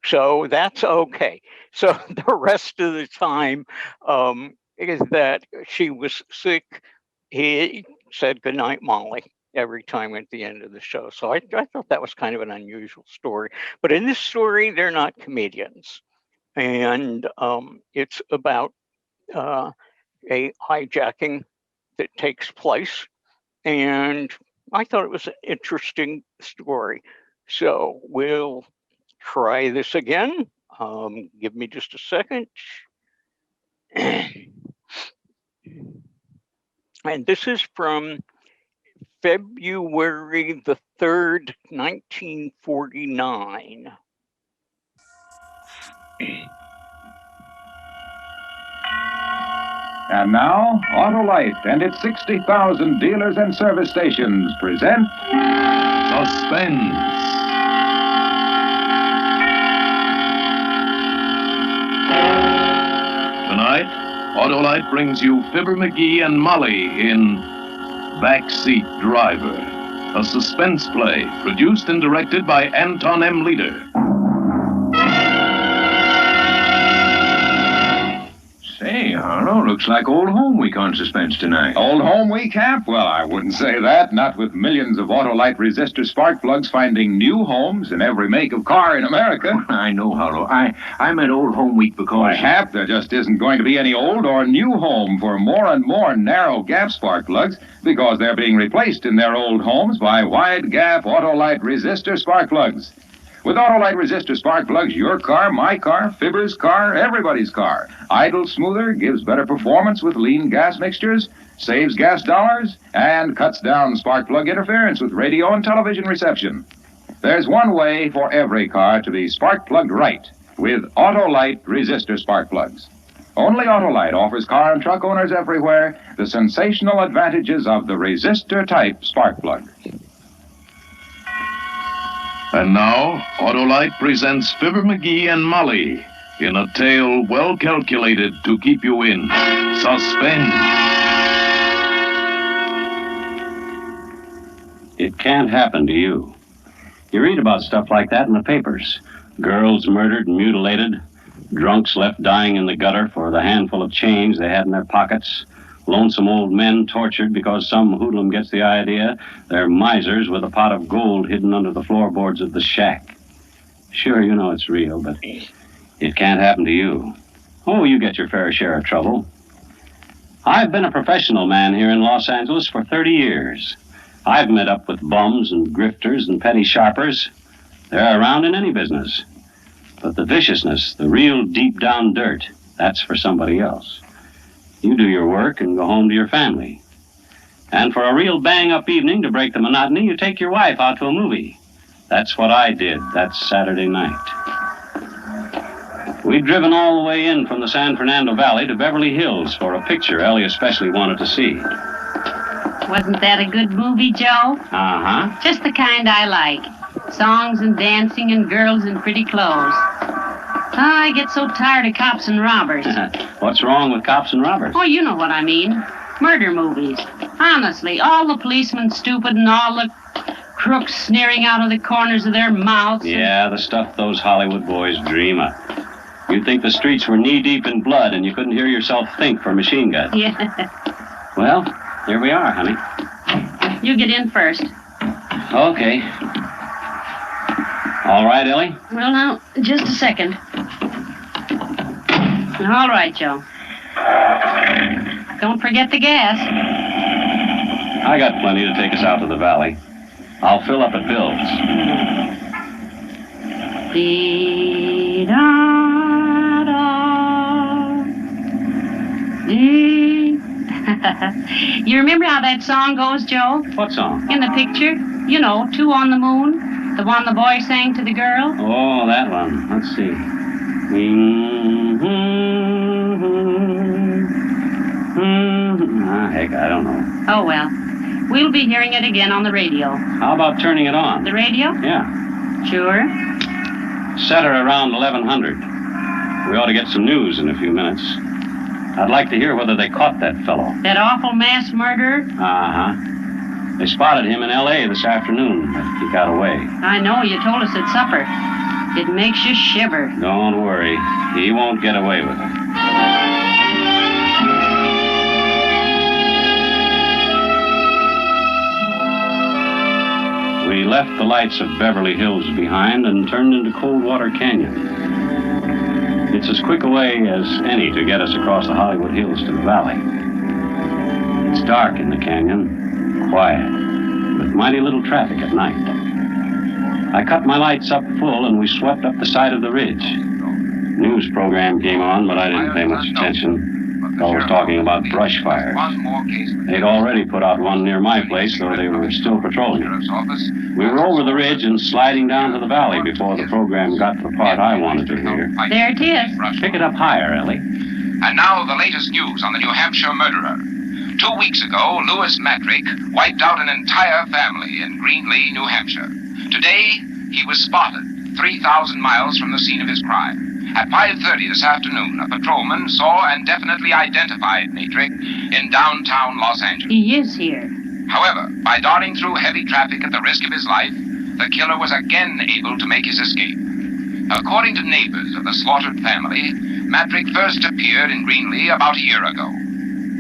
Speaker 1: So that's okay. So the rest of the time is that she was sick, he said "Good night, Molly" every time at the end of the show. So I thought that was kind of an unusual story. But in this story, they're not comedians. And it's about a hijacking that takes place. And I thought it was an interesting story. So we'll try this again. Give me just a second. And this is from February the 3rd, 1949.
Speaker 20: And now, Autolite and its 60,000 dealers and service stations present Suspense. Tonight, Autolite brings you Fibber McGee and Molly in Backseat Driver, a suspense play produced and directed by Anton M. Leader.
Speaker 8: Say, Harlow, looks like Old Home Week on suspense tonight.
Speaker 21: Old Home Week, Hap? Well, I wouldn't say that. Not with millions of Autolite resistor spark plugs finding new homes in every make of car in America.
Speaker 8: I know, Harlow. I meant Old Home Week because...
Speaker 21: Why, Hap, there just isn't going to be any old or new home for more and more narrow gap spark plugs because they're being replaced in their old homes by wide gap Autolite resistor spark plugs. With Autolite resistor spark plugs, your car, my car, Fibber's car, everybody's car idles smoother, gives better performance with lean gas mixtures, saves gas dollars, and cuts down spark plug interference with radio and television reception. There's one way for every car to be spark plugged right with Autolite resistor spark plugs. Only Autolite offers car and truck owners everywhere the sensational advantages of the resistor type spark plug.
Speaker 20: And now, Autolite presents Fibber McGee and Molly in a tale well calculated to keep you in suspense.
Speaker 22: It can't happen to you. You read about stuff like that in the papers. Girls murdered and mutilated, drunks left dying in the gutter for the handful of change they had in their pockets, lonesome old men tortured because some hoodlum gets the idea they're misers with a pot of gold hidden under the floorboards of the shack. Sure, you know it's real, but it can't happen to you. Oh, you get your fair share of trouble. I've been a professional man here in Los Angeles for 30 years. I've met up with bums and grifters and petty sharpers. They're around in any business. But the viciousness, the real deep-down dirt, that's for somebody else. You do your work and go home to your family. And for a real bang-up evening to break the monotony, you take your wife out to a movie. That's what I did that Saturday night. We'd driven all the way in from the San Fernando Valley to Beverly Hills for a picture Ellie especially wanted to see.
Speaker 23: Wasn't that a good movie, Joe?
Speaker 22: Uh-huh.
Speaker 23: Just the kind I like. Songs and dancing and girls in pretty clothes. I get so tired of cops and robbers.
Speaker 22: What's wrong with cops and robbers?
Speaker 23: Oh, you know what I mean. Murder movies. Honestly, all the policemen stupid and all the crooks sneering out of the corners of their mouths.
Speaker 22: Yeah, the stuff those Hollywood boys dream up. You'd think the streets were knee-deep in blood and you couldn't hear yourself think for machine guns.
Speaker 23: Yeah.
Speaker 22: Well, here we are, honey.
Speaker 23: You get in first.
Speaker 22: Okay. All right, Ellie?
Speaker 23: Well, now, just a second. All right, Joe. Don't forget the gas.
Speaker 22: I got plenty to take us out to the valley. I'll fill up at Bill's.
Speaker 23: You remember how that song goes, Joe?
Speaker 22: What song?
Speaker 23: In the picture. You know, Two on the Moon. The one the boy sang to the girl.
Speaker 22: Oh, that one. Let's see. Heck, I don't know.
Speaker 23: Oh, well. We'll be hearing it again on the radio.
Speaker 22: How about turning it on?
Speaker 23: The radio?
Speaker 22: Yeah.
Speaker 23: Sure.
Speaker 22: Set her around 1100. We ought to get some news in a few minutes. I'd like to hear whether they caught that fellow.
Speaker 23: That awful mass murderer?
Speaker 22: Uh-huh. They spotted him in L.A. this afternoon, but he got away.
Speaker 23: I know. You told us at supper. It makes you shiver.
Speaker 22: Don't worry. He won't get away with it. We left the lights of Beverly Hills behind and turned into Coldwater Canyon. It's as quick a way as any to get us across the Hollywood Hills to the valley. It's dark in the canyon, quiet, with mighty little traffic at night. I cut my lights up full and we swept up the side of the ridge. News program came on, but I didn't pay much attention. I was talking about brush fires. They'd already put out one near my place, though they were still patrolling it. We were over the ridge and sliding down to the valley before the program got to the part I wanted to hear.
Speaker 23: There it is.
Speaker 22: Pick it up higher, Ellie.
Speaker 24: And now the latest news on the New Hampshire murderer. 2 weeks ago, Lewis Matrick wiped out an entire family in Greenlee, New Hampshire. Today, he was spotted 3,000 miles from the scene of his crime. At 5:30 this afternoon, a patrolman saw and definitely identified Matrick in downtown Los Angeles.
Speaker 23: He is here.
Speaker 24: However, by darting through heavy traffic at the risk of his life, the killer was again able to make his escape. According to neighbors of the slaughtered family, Matrick first appeared in Greenlee about a year ago.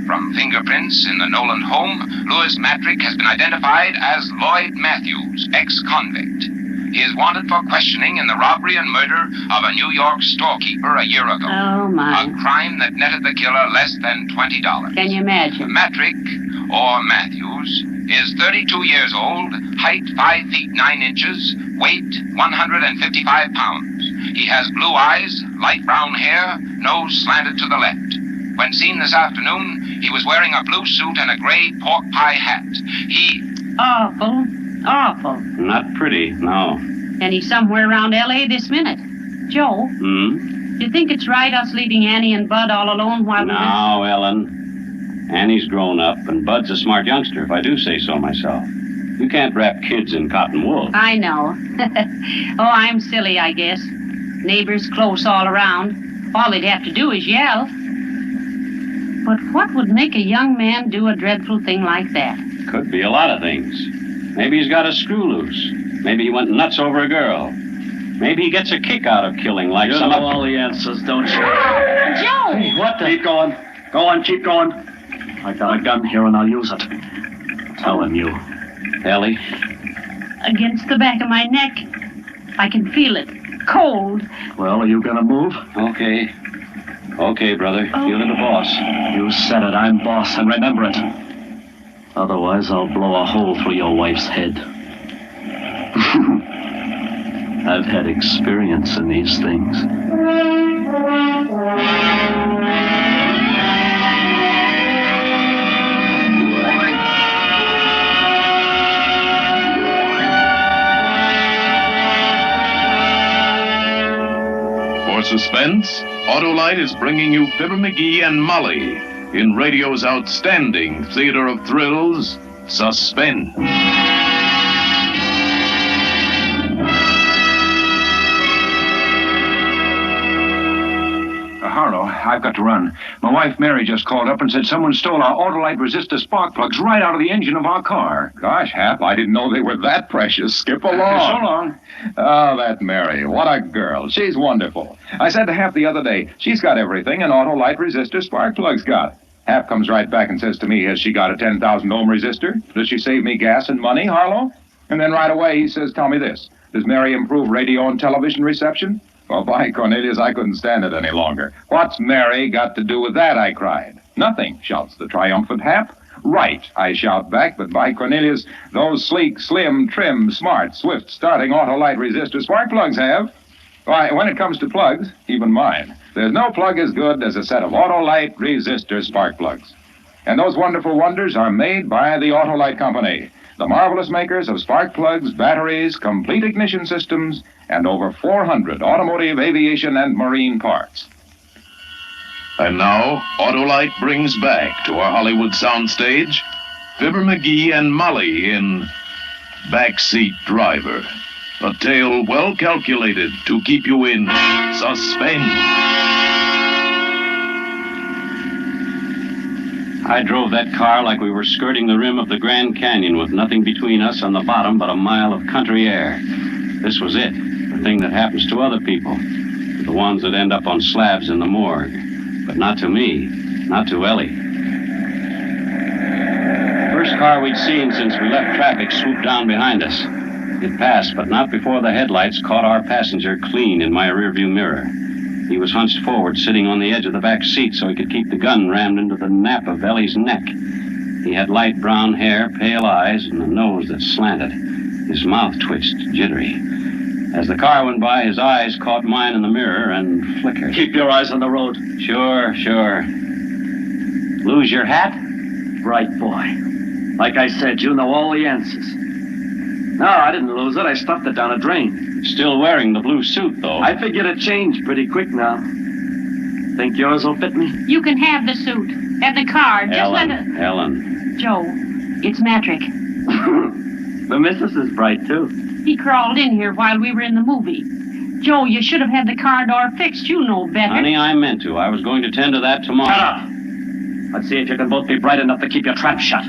Speaker 24: From fingerprints in the Nolan home, Louis Matrick has been identified as Lloyd Matthews, ex-convict. He is wanted for questioning in the robbery and murder of a New York storekeeper a year ago.
Speaker 23: Oh, my.
Speaker 24: A crime that netted the killer less than $20.
Speaker 23: Can you imagine?
Speaker 24: Matrick, or Matthews, is 32 years old, height 5 feet 9 inches, weight 155 pounds. He has blue eyes, light brown hair, nose slanted to the left. When seen this afternoon, he was wearing a blue suit and a gray pork pie hat.
Speaker 23: Awful. Awful.
Speaker 22: Not pretty, no.
Speaker 23: And he's somewhere around L.A. this minute. Joe, do you think it's right us leaving Annie and Bud all alone while we're...
Speaker 22: No, Ellen. Annie's grown up, and Bud's a smart youngster, if I do say so myself. You can't wrap kids in cotton wool.
Speaker 23: I know. Oh, I'm silly, I guess. Neighbors close all around. All they'd have to do is yell. But what would make a young man do a dreadful thing like that?
Speaker 22: Could be a lot of things. Maybe he's got a screw loose. Maybe he went nuts over a girl. Maybe he gets a kick out of killing like some...
Speaker 2: You know all the answers, don't you?
Speaker 23: Joe!
Speaker 2: Hey, what the... Keep going. Go on, keep going. I got a gun here and I'll use it. Tell him, you.
Speaker 22: Ellie?
Speaker 23: Against the back of my neck. I can feel it. Cold.
Speaker 2: Well, are you gonna move?
Speaker 22: Okay. Okay, brother. You're the boss.
Speaker 2: You said it. I'm boss, and remember it. Otherwise, I'll blow a hole through your wife's head. I've had experience in these things.
Speaker 20: For suspense, Autolite is bringing you Fibber McGee and Molly in radio's outstanding theater of thrills, Suspense.
Speaker 3: Harlow, I've got to run. My wife Mary just called up and said someone stole our Autolite resistor spark plugs right out of the engine of our car.
Speaker 21: Gosh, Hap, I didn't know they were that precious. Skip along.
Speaker 3: So long.
Speaker 21: Oh, that Mary. What a girl. She's wonderful. I said to Hap the other day, she's got everything an Autolite resistor spark plug's got. Hap comes right back and says to me, has she got a 10,000 ohm resistor? Does she save me gas and money, Harlow? And then right away he says, tell me this. Does Mary improve radio and television reception? Well, by Cornelius, I couldn't stand it any longer. What's Mary got to do with that, I cried. Nothing, shouts the triumphant Hap. Right, I shout back, but by Cornelius, those sleek, slim, trim, smart, swift, starting Autolite resistor spark plugs have. Why, when it comes to plugs, even mine, there's no plug as good as a set of Autolite resistor spark plugs. And those wonderful wonders are made by the Autolite Company, the marvelous makers of spark plugs, batteries, complete ignition systems, and over 400 automotive, aviation, and marine parts.
Speaker 20: And now, Autolite brings back to our Hollywood soundstage Fibber McGee and Molly in Backseat Driver, a tale well calculated to keep you in suspense.
Speaker 22: I drove that car like we were skirting the rim of the Grand Canyon with nothing between us on the bottom but a mile of country air. This was it, the thing that happens to other people, to the ones that end up on slabs in the morgue. But not to me, not to Ellie. First car we'd seen since we left traffic swooped down behind us. It passed, but not before the headlights caught our passenger clean in my rearview mirror. He was hunched forward, sitting on the edge of the back seat so he could keep the gun rammed into the nape of Ellie's neck. He had light brown hair, pale eyes, and a nose that slanted. His mouth twitched, jittery. As the car went by, his eyes caught mine in the mirror and flickered.
Speaker 2: Keep your eyes on the road.
Speaker 22: Sure. Lose your hat?
Speaker 2: Right, boy. Like I said, you know all the answers. No, I didn't lose it. I stuffed it down a drain.
Speaker 22: Still wearing the blue suit, though.
Speaker 2: I figured it changed pretty quick now. Think yours will fit me?
Speaker 23: You can have the suit and the car. Just let it...
Speaker 22: Ellen.
Speaker 23: Joe, it's Matrick.
Speaker 2: The missus is bright, too.
Speaker 23: He crawled in here while we were in the movie. Joe, you should have had the car door fixed. You know better.
Speaker 22: Honey, I meant to. I was going to tend to that tomorrow.
Speaker 2: Shut up! Let's see if you can both be bright enough to keep your trap shut.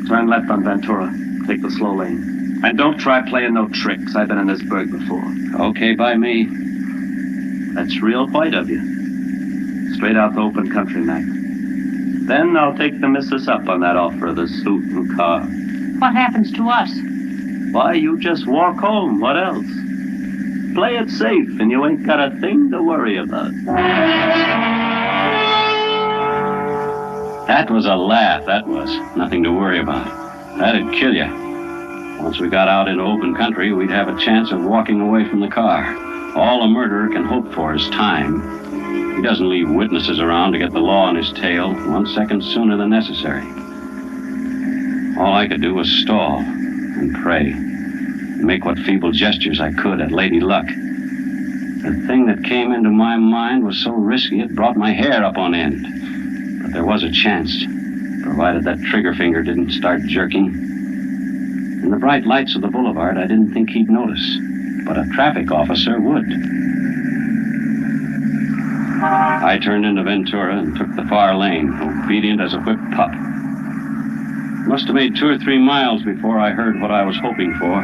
Speaker 2: Turn left on Ventura. Take the slow lane. And don't try playing no tricks. I've been in this burg before.
Speaker 22: Okay by me.
Speaker 2: That's real white of you. Straight out the open country, Mac. Then I'll take the missus up on that offer of the suit and car.
Speaker 23: What happens to us?
Speaker 2: Why, you just walk home. What else? Play it safe, and you ain't got a thing to worry about.
Speaker 22: That was a laugh, that was. Nothing to worry about. That'd kill you. Once we got out into open country, we'd have a chance of walking away from the car. All a murderer can hope for is time. He doesn't leave witnesses around to get the law on his tail 1 second sooner than necessary. All I could do was stall and pray, and make what feeble gestures I could at Lady Luck. The thing that came into my mind was so risky it brought my hair up on end. But there was a chance, provided that trigger finger didn't start jerking. In the bright lights of the boulevard, I didn't think he'd notice, but a traffic officer would. I turned into Ventura and took the far lane, obedient as a whipped pup. Must have made 2 or 3 miles before I heard what I was hoping for.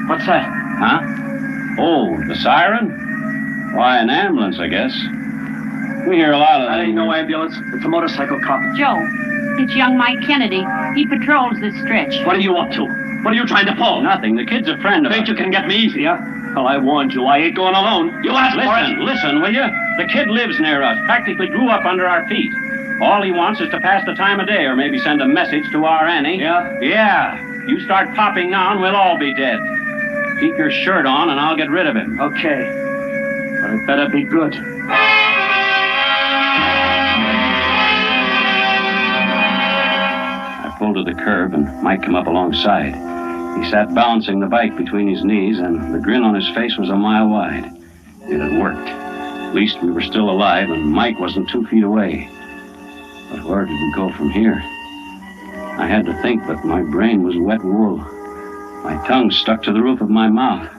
Speaker 2: What's that?
Speaker 22: Huh? Oh, the siren? Why, an ambulance, I guess. We hear a lot of
Speaker 2: That
Speaker 22: them.
Speaker 2: ain't no ambulance. It's a motorcycle cop.
Speaker 23: Joe, it's young Mike Kennedy. He patrols this stretch.
Speaker 2: What are you up to? What are you trying to pull?
Speaker 22: Nothing. The kid's a friend of
Speaker 2: Think
Speaker 22: ours.
Speaker 2: you can get me easy, huh? Well, I warned you. I ain't going alone. You asked for it.
Speaker 22: Listen, will you? The kid lives near us, practically grew up under our feet. All he wants is to pass the time of day or maybe send a message to our Annie.
Speaker 2: Yeah?
Speaker 22: Yeah. You start popping now and we'll all be dead. Keep your shirt on and I'll get rid of him.
Speaker 2: Okay. But it better be good.
Speaker 22: I pulled to the curb and Mike came up alongside. He sat balancing the bike between his knees and the grin on his face was a mile wide. It had worked. At least we were still alive and Mike wasn't 2 feet away. But where did we go from here? I had to think, but my brain was wet wool. My tongue stuck to the roof of my mouth.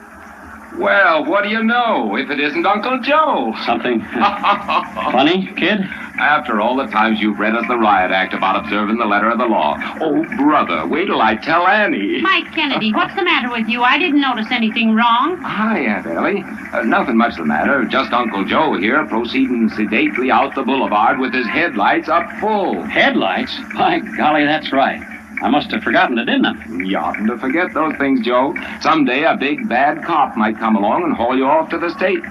Speaker 24: Well, what do you know if it isn't Uncle Joe?
Speaker 22: Something funny, kid?
Speaker 24: After all the times you've read us the riot act about observing the letter of the law. Oh, brother, wait till I tell Annie.
Speaker 23: Mike Kennedy, what's the matter with you? I didn't notice anything wrong.
Speaker 24: Hi, Aunt Ellie. Nothing much the matter. Just Uncle Joe here proceeding sedately out the boulevard with his headlights up full.
Speaker 22: Headlights? By golly, that's right. I must have forgotten to, didn't I?
Speaker 24: You oughtn't to forget those things, Joe. Someday a big, bad cop might come along and haul you off to the state.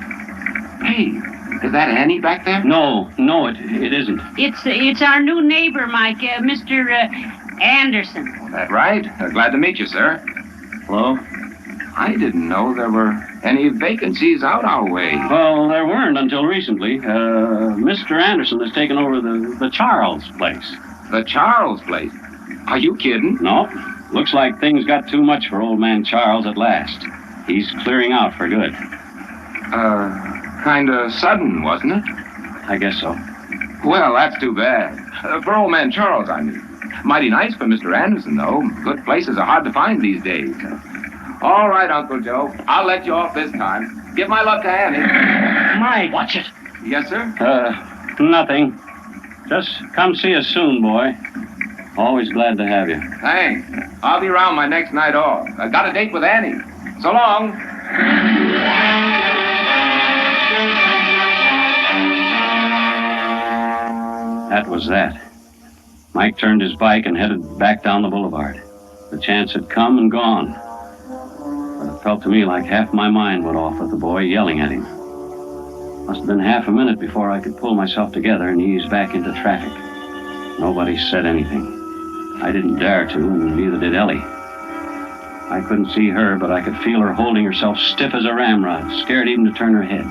Speaker 24: Hey, is that Annie back there?
Speaker 22: No, it isn't.
Speaker 23: It's our new neighbor, Mike, Mr. Anderson.
Speaker 24: That right? Glad to meet you, sir.
Speaker 22: Hello?
Speaker 24: I didn't know there were any vacancies out our way.
Speaker 22: Well, there weren't until recently. Mr. Anderson has taken over the Charles place.
Speaker 24: The Charles place? Are you kidding?
Speaker 22: No. Looks like things got too much for old man Charles at last. He's clearing out for good.
Speaker 24: Kinda sudden, wasn't it?
Speaker 22: I guess so.
Speaker 24: Well, that's too bad. For old man Charles, I mean. Mighty nice for Mr. Anderson, though. Good places are hard to find these days. All right, Uncle Joe. I'll let you off this time. Give my love to Annie.
Speaker 22: Mike! Watch it.
Speaker 24: Yes, sir?
Speaker 22: Nothing. Just come see us soon, boy. Always glad to have you.
Speaker 24: Thanks. I'll be around my next night off. I got a date with Annie. So long.
Speaker 22: That was that. Mike turned his bike and headed back down the boulevard. The chance had come and gone. But it felt to me like half my mind went off with the boy yelling at him. Must have been half a minute before I could pull myself together and ease back into traffic. Nobody said anything. I didn't dare to, and neither did Ellie. I couldn't see her, but I could feel her holding herself stiff as a ramrod, scared even to turn her head.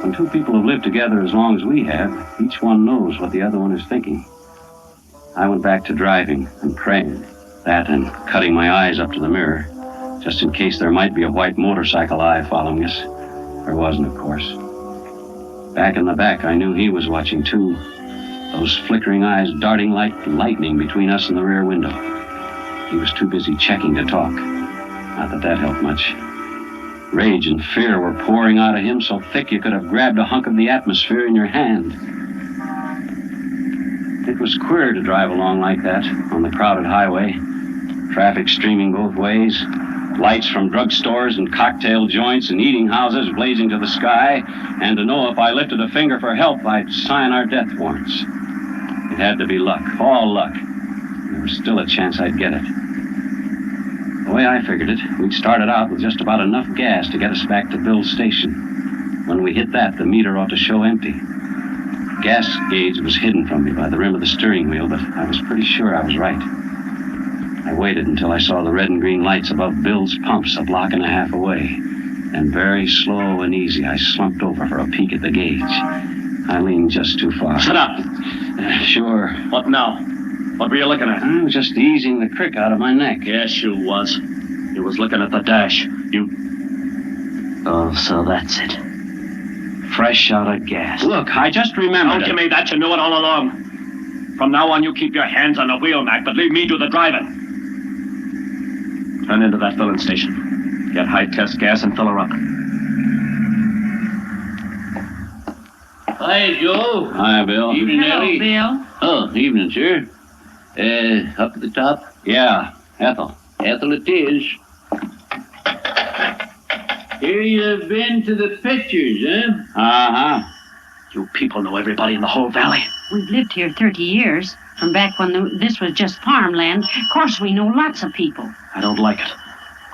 Speaker 22: When two people have lived together as long as we have, each one knows what the other one is thinking. I went back to driving and praying. That and cutting my eyes up to the mirror, just in case there might be a white motorcycle eye following us. There wasn't, of course. Back in the back, I knew he was watching, too. Those flickering eyes darting like lightning between us and the rear window. He was too busy checking to talk. Not that that helped much. Rage and fear were pouring out of him so thick you could have grabbed a hunk of the atmosphere in your hand. It was queer to drive along like that on the crowded highway. Traffic streaming both ways. Lights from drugstores and cocktail joints and eating houses blazing to the sky. And to know if I lifted a finger for help, I'd sign our death warrants. It had to be luck, all luck. There was still a chance I'd get it. The way I figured it, we'd started out with just about enough gas to get us back to Bill's station. When we hit that, the meter ought to show empty. Gas gauge was hidden from me by the rim of the steering wheel, but I was pretty sure I was right. I waited until I saw the red and green lights above Bill's pumps a block and a half away. And very slow and easy, I slumped over for a peek at the gauge. I leaned just too far.
Speaker 5: Shut up!
Speaker 22: Sure.
Speaker 5: What now? What were you looking at?
Speaker 22: I was just easing the crick out of my neck.
Speaker 5: Yes, you was. You was looking at the dash. You... Oh, so that's it. Fresh out of gas.
Speaker 22: Look, I just remembered.
Speaker 5: Don't give me that. You knew it all along. From now on, you keep your hands on the wheel, Mac, but leave me do the driving. Turn into that filling station. Get high-test gas and fill her up.
Speaker 22: Hi, Joe. Hi, Bill.
Speaker 23: Evening, Ellie. Bill.
Speaker 22: Oh, evening, sir. Up to the top? Yeah, Ethel. Ethel it is. Here you've been to the pictures, huh? Uh-huh.
Speaker 5: You people know everybody in the whole valley.
Speaker 23: We've lived here 30 years, from back when this was just farmland. Of course, we know lots of people.
Speaker 5: I don't like it.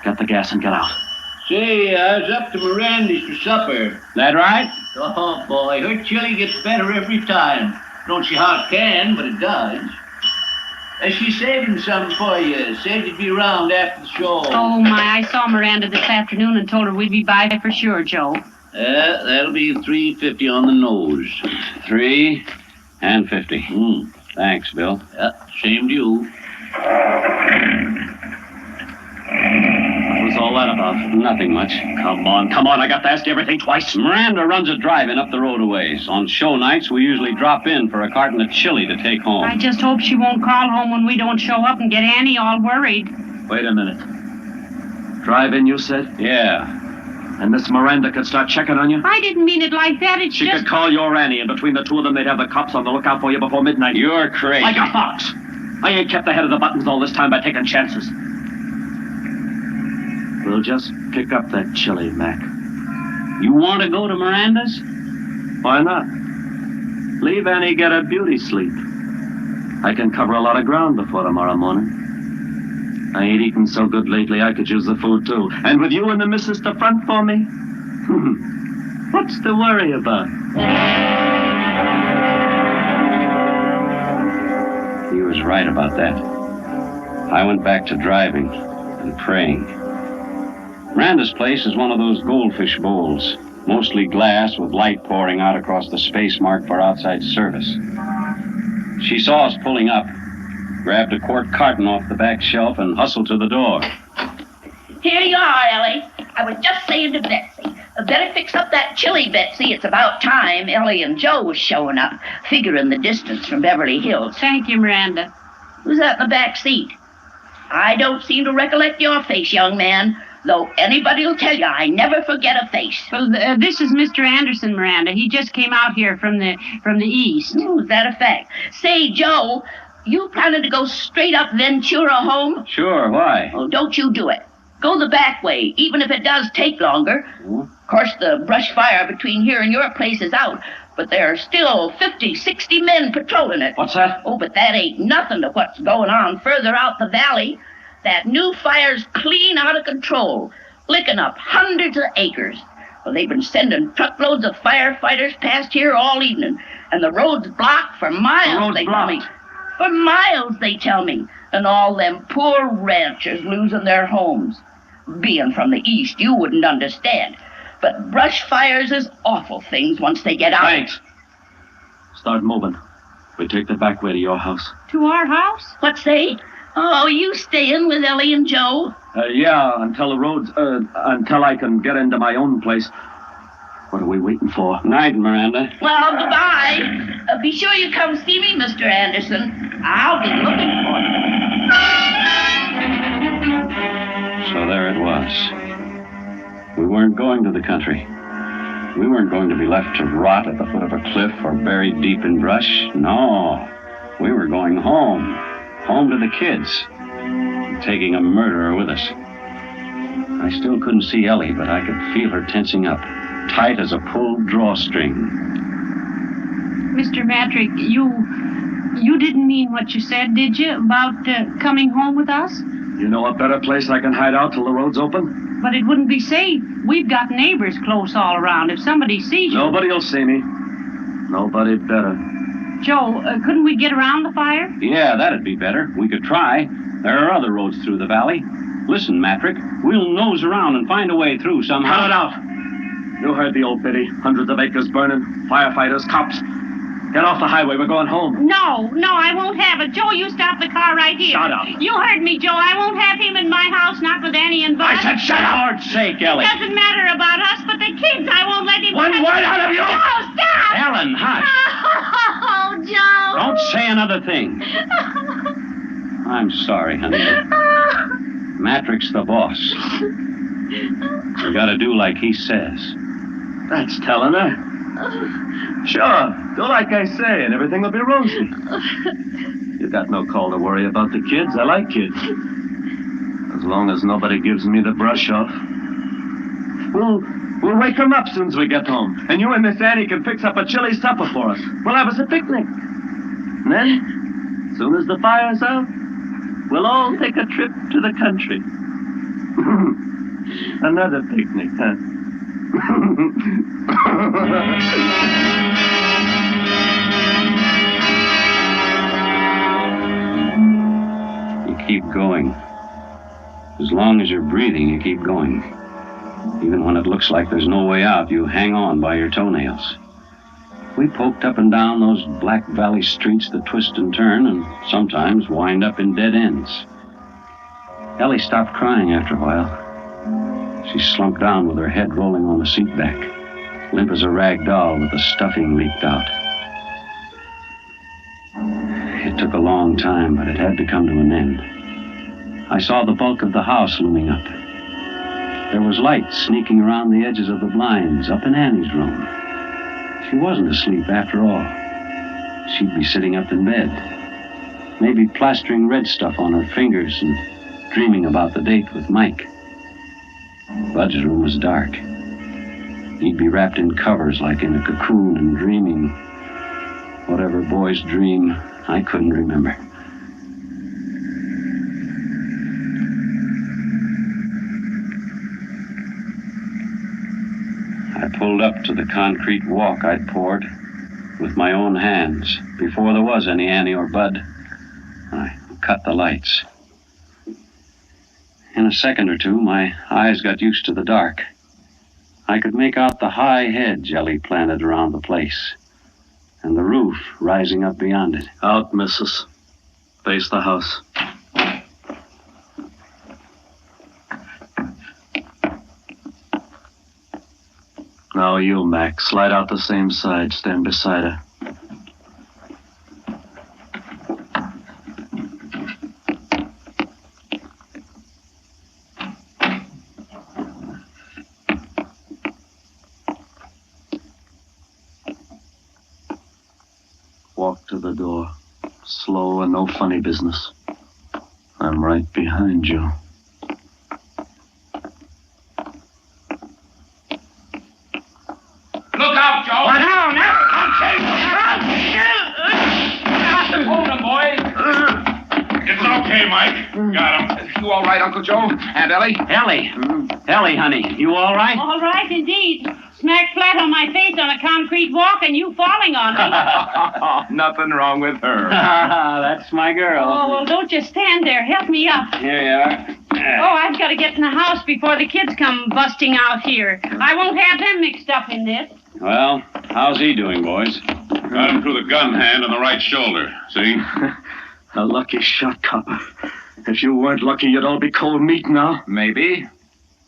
Speaker 5: Get the gas and get out.
Speaker 22: Say, I was up to Miranda's for supper. That right? Oh, boy, her chili gets better every time. Don't see how it can, but it does. She's saving some for you. Said you'd be around after the show.
Speaker 23: Oh, my, I saw Miranda this afternoon and told her we'd be by for sure, Joe.
Speaker 22: That'll be $3.50 on the nose. 3 and 50. Thanks, Bill. Same to you.
Speaker 5: What was all that about?
Speaker 22: Nothing much.
Speaker 5: Come on, I got to ask you everything twice.
Speaker 22: Miranda runs a drive-in up the road a ways. On show nights, we usually drop in for a carton of chili to take home.
Speaker 23: I just hope she won't call home when we don't show up and get Annie all worried.
Speaker 5: Wait a minute. Drive-in, you said?
Speaker 22: Yeah.
Speaker 5: And Miss Miranda could start checking on you?
Speaker 23: I didn't mean it like that. It's
Speaker 5: She could call your Annie, and between the two of them, they'd have the cops on the lookout for you before midnight.
Speaker 22: You're crazy.
Speaker 5: Like a fox. I ain't kept ahead of the buttons all this time by taking chances. We'll just pick up that chili, Mac.
Speaker 22: You want to go to Miranda's?
Speaker 5: Why not? Leave Annie get a beauty sleep. I can cover a lot of ground before tomorrow morning. I ain't eaten so good lately, I could use the food, too. And with you and the missus to front for me? What's to worry about?
Speaker 22: He was right about that. I went back to driving and praying. Miranda's place is one of those goldfish bowls, mostly glass with light pouring out across the space marked for outside service. She saw us pulling up, grabbed a quart carton off the back shelf, and hustled to the door.
Speaker 6: Here you are, Ellie. I was just saying to Betsy. Better fix up that chili, Betsy. It's about time Ellie and Joe was showing up, figuring the distance from Beverly Hills.
Speaker 23: Thank you, Miranda.
Speaker 6: Who's that in the back seat? I don't seem to recollect your face, young man. Though anybody'll tell you, I never forget a face.
Speaker 23: Well, this is Mr. Anderson, Miranda. He just came out here from the east.
Speaker 6: Oh, is that a fact? Say, Joe, you planning to go straight up Ventura home?
Speaker 22: Sure, why?
Speaker 6: Oh, don't you do it. Go the back way, even if it does take longer. Of course, the brush fire between here and your place is out, but there are still 50, 60 men patrolling it.
Speaker 5: What's that?
Speaker 6: Oh, but that ain't nothing to what's going on further out the valley. That new fire's clean out of control, licking up hundreds of acres. Well, they've been sending truckloads of firefighters past here all evening, and the road's blocked for miles, they tell me. For miles, they tell me. And all them poor ranchers losing their homes. Being from the east, you wouldn't understand. But brush fires is awful things once they get out.
Speaker 5: Thanks. Start moving. We take the back way to your house.
Speaker 23: To our house?
Speaker 6: What say? Oh, you staying with Ellie and Joe?
Speaker 5: Yeah, until I can get into my own place. What are we waiting for?
Speaker 22: Night, Miranda.
Speaker 6: Well, goodbye. Be sure you come see me, Mr. Anderson. I'll be looking for you.
Speaker 22: So there it was. We weren't going to the country. We weren't going to be left to rot at the foot of a cliff or buried deep in brush. No, we were going home. Home to the kids. Taking a murderer with us. I still couldn't see Ellie, but I could feel her tensing up, tight as a pulled drawstring.
Speaker 23: Mr. Matrick, you didn't mean what you said, did you, about coming home with us?
Speaker 5: You know a better place I can hide out till the road's open?
Speaker 23: But it wouldn't be safe. We've got neighbors close all around. If somebody sees you...
Speaker 5: Nobody'll see me. Nobody better.
Speaker 23: Joe, couldn't we get around the fire?
Speaker 22: Yeah, that'd be better. We could try. There are other roads through the valley. Listen, Matrick, we'll nose around and find a way through somehow.
Speaker 5: Cut it out. You heard the old biddy. Hundreds of acres burning. Firefighters, cops. Get off the highway. We're going home.
Speaker 23: No, I won't have it. Joe, you stop the car right here.
Speaker 5: Shut up.
Speaker 23: You heard me, Joe. I won't have him in my house, not with Annie and Bud.
Speaker 5: I said shut up.
Speaker 22: For Lord's sake, Ellie.
Speaker 23: It doesn't matter about us, but the kids, I won't let him...
Speaker 5: One word out of you!
Speaker 23: Joe, stop!
Speaker 22: Ellen, hush.
Speaker 23: Oh, Joe.
Speaker 22: Don't say another thing. I'm sorry, honey. Matrick's the boss. We gotta do like he says.
Speaker 5: That's telling her. Sure, do like I say, and everything will be rosy. You got no call to worry about the kids. I like kids. As long as nobody gives me the brush off. We'll wake them up soon as we get home. And you and Miss Annie can fix up a chilly supper for us. We'll have us a picnic. And then, as soon as the fire's out, we'll all take a trip to the country. Another picnic, huh?
Speaker 22: You keep going. As long as you're breathing, you keep going. Even when it looks like there's no way out, you hang on by your toenails. We poked up and down those black valley streets that twist and turn and sometimes wind up in dead ends. Ellie stopped crying after a while. She slumped down with her head rolling on the seat back, limp as a rag doll with the stuffing leaked out. It took a long time, but it had to come to an end. I saw the bulk of the house looming up. There was light sneaking around the edges of the blinds up in Annie's room. She wasn't asleep after all. She'd be sitting up in bed, maybe plastering red stuff on her fingers and dreaming about the date with Mike. Bud's room was dark. He'd be wrapped in covers like in a cocoon and dreaming. Whatever boys dream, I couldn't remember. I pulled up to the concrete walk I'd poured with my own hands before there was any Annie or Bud. I cut the lights. In a second or two, my eyes got used to the dark. I could make out the high hedge Ellie planted around the place, and the roof rising up beyond it.
Speaker 5: Out, missus. Face the house. Now you, Mac, slide out the same side. Stand beside her. Walk to the door. Slow and no funny business. I'm right behind you.
Speaker 18: Look out, Joe!
Speaker 23: Oh, no!
Speaker 18: Hold him, boys. It's okay, Mike. Got him. You all right, Uncle Joe? And Ellie?
Speaker 22: Ellie, honey, you all right?
Speaker 23: All right, indeed. Smacked flat on my face on a concrete walk and you falling on me.
Speaker 18: Nothing wrong with her.
Speaker 22: That's my girl.
Speaker 23: Oh, well, don't just stand there. Help me up.
Speaker 22: Here you are.
Speaker 23: Oh, I've got to get in the house before the kids come busting out here. I won't have them mixed up in this.
Speaker 22: Well, how's he doing, boys?
Speaker 20: Got him through the gun hand in the right shoulder. See?
Speaker 5: A lucky shot, copper. If you weren't lucky, you'd all be cold meat now.
Speaker 24: Maybe.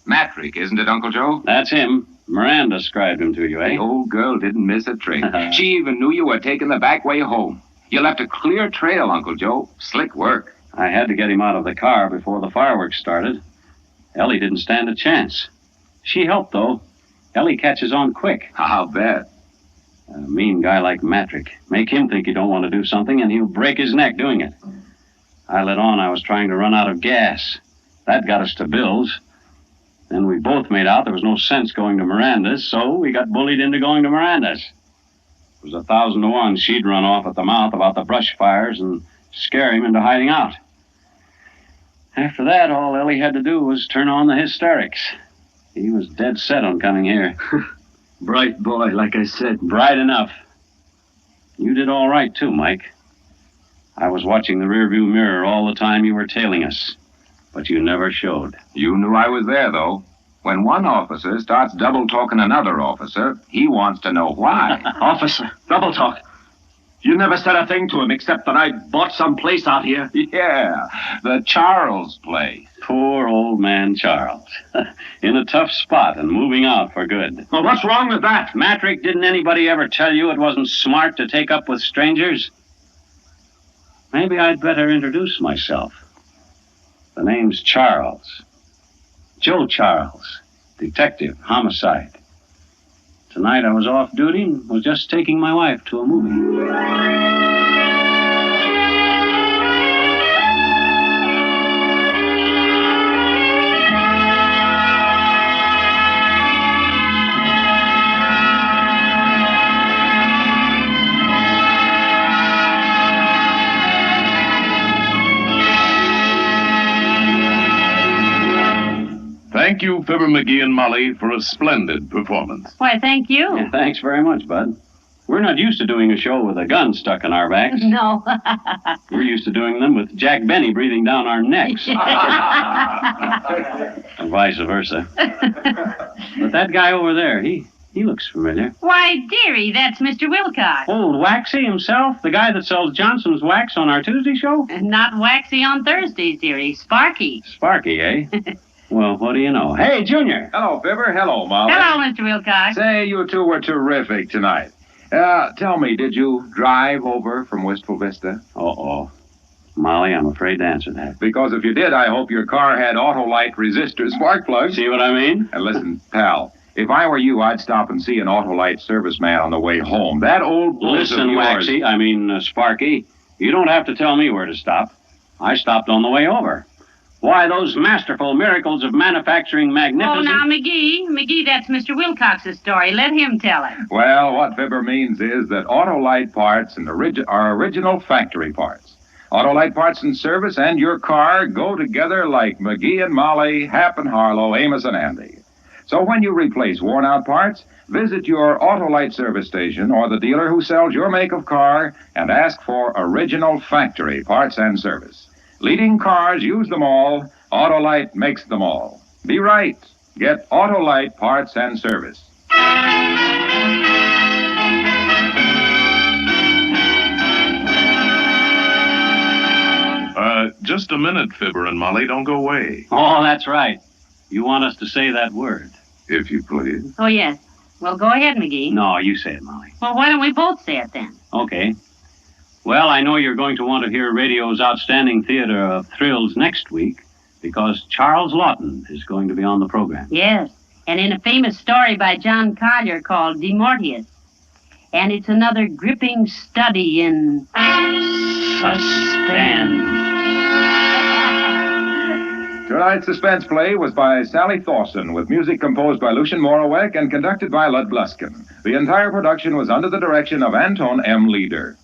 Speaker 24: Matrick, isn't it, Uncle Joe?
Speaker 22: That's him. Miranda described him to you, eh?
Speaker 24: The old girl didn't miss a trick. She even knew you were taking the back way home. You left a clear trail, Uncle Joe. Slick work.
Speaker 22: I had to get him out of the car before the fireworks started. Ellie didn't stand a chance. She helped, though. Ellie catches on quick.
Speaker 21: How bad?
Speaker 22: A mean guy like Matrick. Make him think you don't want to do something, and he'll break his neck doing it. I let on I was trying to run out of gas. That got us to Bill's. Then we both made out there was no sense going to Miranda's, so we got bullied into going to Miranda's. It was 1,000 to 1 she'd run off at the mouth about the brush fires and scare him into hiding out. After that, all Ellie had to do was turn on the hysterics. He was dead set on coming here.
Speaker 5: Bright boy, like I said.
Speaker 22: Bright enough. You did all right, too, Mike. I was watching the rearview mirror all the time you were tailing us, but you never showed.
Speaker 21: You knew I was there, though. When one officer starts double-talking another officer, he wants to know why.
Speaker 5: Officer, double talk. You never said a thing to him except that I bought some place out here.
Speaker 21: Yeah, the Charles place.
Speaker 22: Poor old man Charles. In a tough spot and moving out for good.
Speaker 5: Well, what's wrong with that?
Speaker 22: Matrick, didn't anybody ever tell you it wasn't smart to take up with strangers? Maybe I'd better introduce myself. The name's Charles. Joe Charles, detective, homicide. Tonight I was off duty and was just taking my wife to a movie.
Speaker 20: Thank you, Fibber McGee and Molly, for a splendid performance.
Speaker 23: Why, thank you.
Speaker 22: Yeah, thanks very much, Bud. We're not used to doing a show with a gun stuck in our backs.
Speaker 23: No.
Speaker 22: We're used to doing them with Jack Benny breathing down our necks. And vice versa. But that guy over there, he looks familiar.
Speaker 23: Why, dearie, that's Mr. Wilcox.
Speaker 22: Old Waxy himself? The guy that sells Johnson's wax on our Tuesday show?
Speaker 23: Not Waxy on Thursdays, dearie. Sparky.
Speaker 22: Sparky, eh? Well, what do you know? Hey, Junior.
Speaker 21: Hello, Fibber. Hello, Molly.
Speaker 23: Hello, Mr. Wilcox.
Speaker 21: Say, you two were terrific tonight. Tell me, did you drive over from Wistful Vista?
Speaker 22: Uh-oh. Molly, I'm afraid to answer that.
Speaker 21: Because if you did, I hope your car had Autolite resistor spark plugs.
Speaker 22: See what I mean?
Speaker 21: And listen, pal, if I were you, I'd stop and see an Autolite serviceman on the way home. That old bliss of
Speaker 22: Listen,
Speaker 21: yours...
Speaker 22: Sparky, you don't have to tell me where to stop. I stopped on the way over. Why, those masterful miracles of manufacturing
Speaker 23: Oh,
Speaker 22: magnificence...
Speaker 23: now, McGee, that's Mr. Wilcox's story. Let him tell it.
Speaker 21: Well, what Fibber means is that Autolite parts are original factory parts. Autolite parts and service and your car go together like McGee and Molly, Hap and Harlow, Amos and Andy. So when you replace worn-out parts, visit your Autolite service station or the dealer who sells your make of car and ask for original factory parts and service. Leading cars use them all. Autolite makes them all. Be right. Get Autolite parts and service.
Speaker 20: Just a minute, Fibber and Molly. Don't go away.
Speaker 22: Oh, that's right. You want us to say that word.
Speaker 20: If you please.
Speaker 23: Oh, yes. Well, go ahead, McGee.
Speaker 22: No, you say it, Molly.
Speaker 23: Well, why don't we both say it then?
Speaker 22: Okay. Well, I know you're going to want to hear radio's outstanding theater of thrills next week because Charles Lawton is going to be on the program.
Speaker 23: Yes, and in a famous story by John Collier called De Mortuis. And it's another gripping study in suspense.
Speaker 21: Tonight's suspense play was by Sally Thorson, with music composed by Lucien Morawek and conducted by Lud Gluskin. The entire production was under the direction of Anton M. Leader.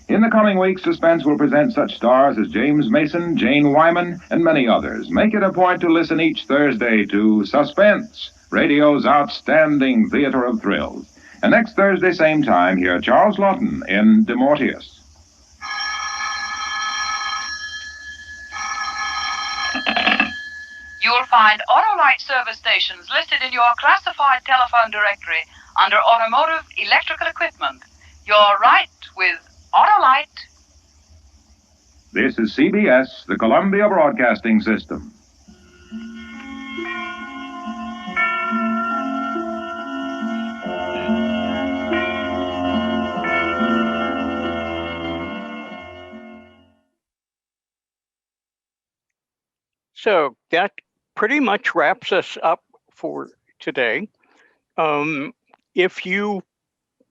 Speaker 21: In the coming weeks, Suspense will present such stars as James Mason, Jane Wyman, and many others. Make it a point to listen each Thursday to Suspense, radio's outstanding theater of thrills. And next Thursday, same time, hear Charles Lawton in De Mortuis.
Speaker 4: You'll find Autolite service stations listed in your classified telephone directory under Automotive Electrical Equipment. You're right with Autolite.
Speaker 21: This is CBS, the Columbia Broadcasting System.
Speaker 1: So that pretty much wraps us up for today. If you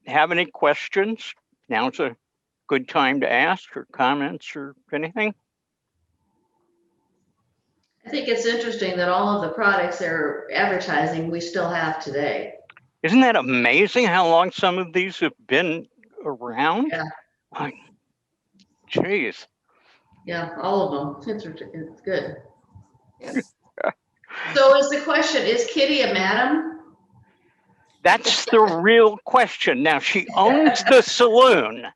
Speaker 1: have any questions, now's a good time to ask, or comments or anything.
Speaker 7: I think it's interesting that all of the products they're advertising we still have today.
Speaker 1: Isn't that amazing how long some of these have been around?
Speaker 7: Yeah.
Speaker 1: Jeez.
Speaker 7: Yeah, all of them. It's good. So is the question, is Kitty a madam?
Speaker 1: That's the real question. Now, she owns the saloon.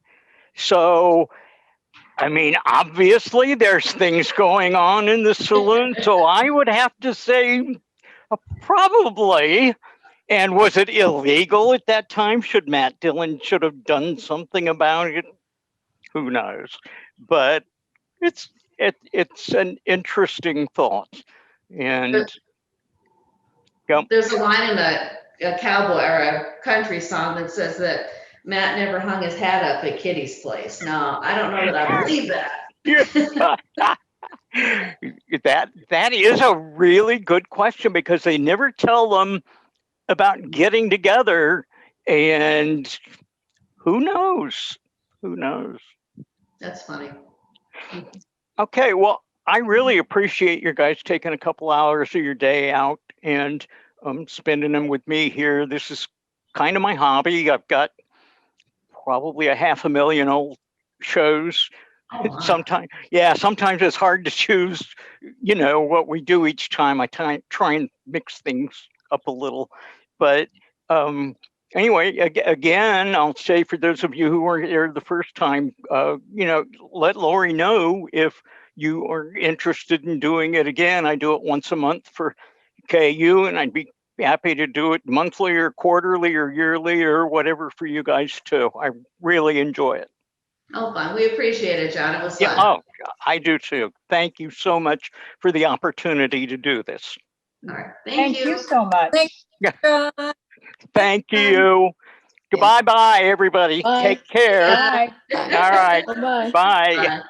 Speaker 1: So, I mean, obviously there's things going on in the saloon. So I would have to say probably. And was it illegal at that time? Matt Dillon should have done something about it? Who knows? But it's an interesting thought. And
Speaker 7: there's a line in a cowboy or a country song that says that Matt never hung his hat up at Kitty's place. Now, I don't know that I believe that.
Speaker 1: That is a really good question, because they never tell them about getting together, and who knows? Who knows?
Speaker 7: That's funny.
Speaker 1: Okay, well, I really appreciate you guys taking a couple hours of your day out and spending them with me here. This is kind of my hobby. I've got probably 500,000 old shows.
Speaker 7: Oh,
Speaker 1: sometimes it's hard to choose, what we do each time. I try and mix things up a little. But anyway, again, I'll say, for those of you who weren't there the first time, let Lori know if you are interested in doing it again. I do it once a month for KU, and I'd be happy to do it monthly or quarterly or yearly or whatever for you guys too. I really enjoy it.
Speaker 7: Oh, fun. We appreciate it, John. It was fun.
Speaker 1: Yeah, oh, I do too. Thank you so much for the opportunity to do this.
Speaker 7: All right. Thank you
Speaker 9: so much.
Speaker 1: Thank you. Goodbye, bye, everybody.
Speaker 9: Bye.
Speaker 1: Take care.
Speaker 9: Bye.
Speaker 1: All right.
Speaker 9: Bye-bye.
Speaker 1: Bye.
Speaker 7: Bye.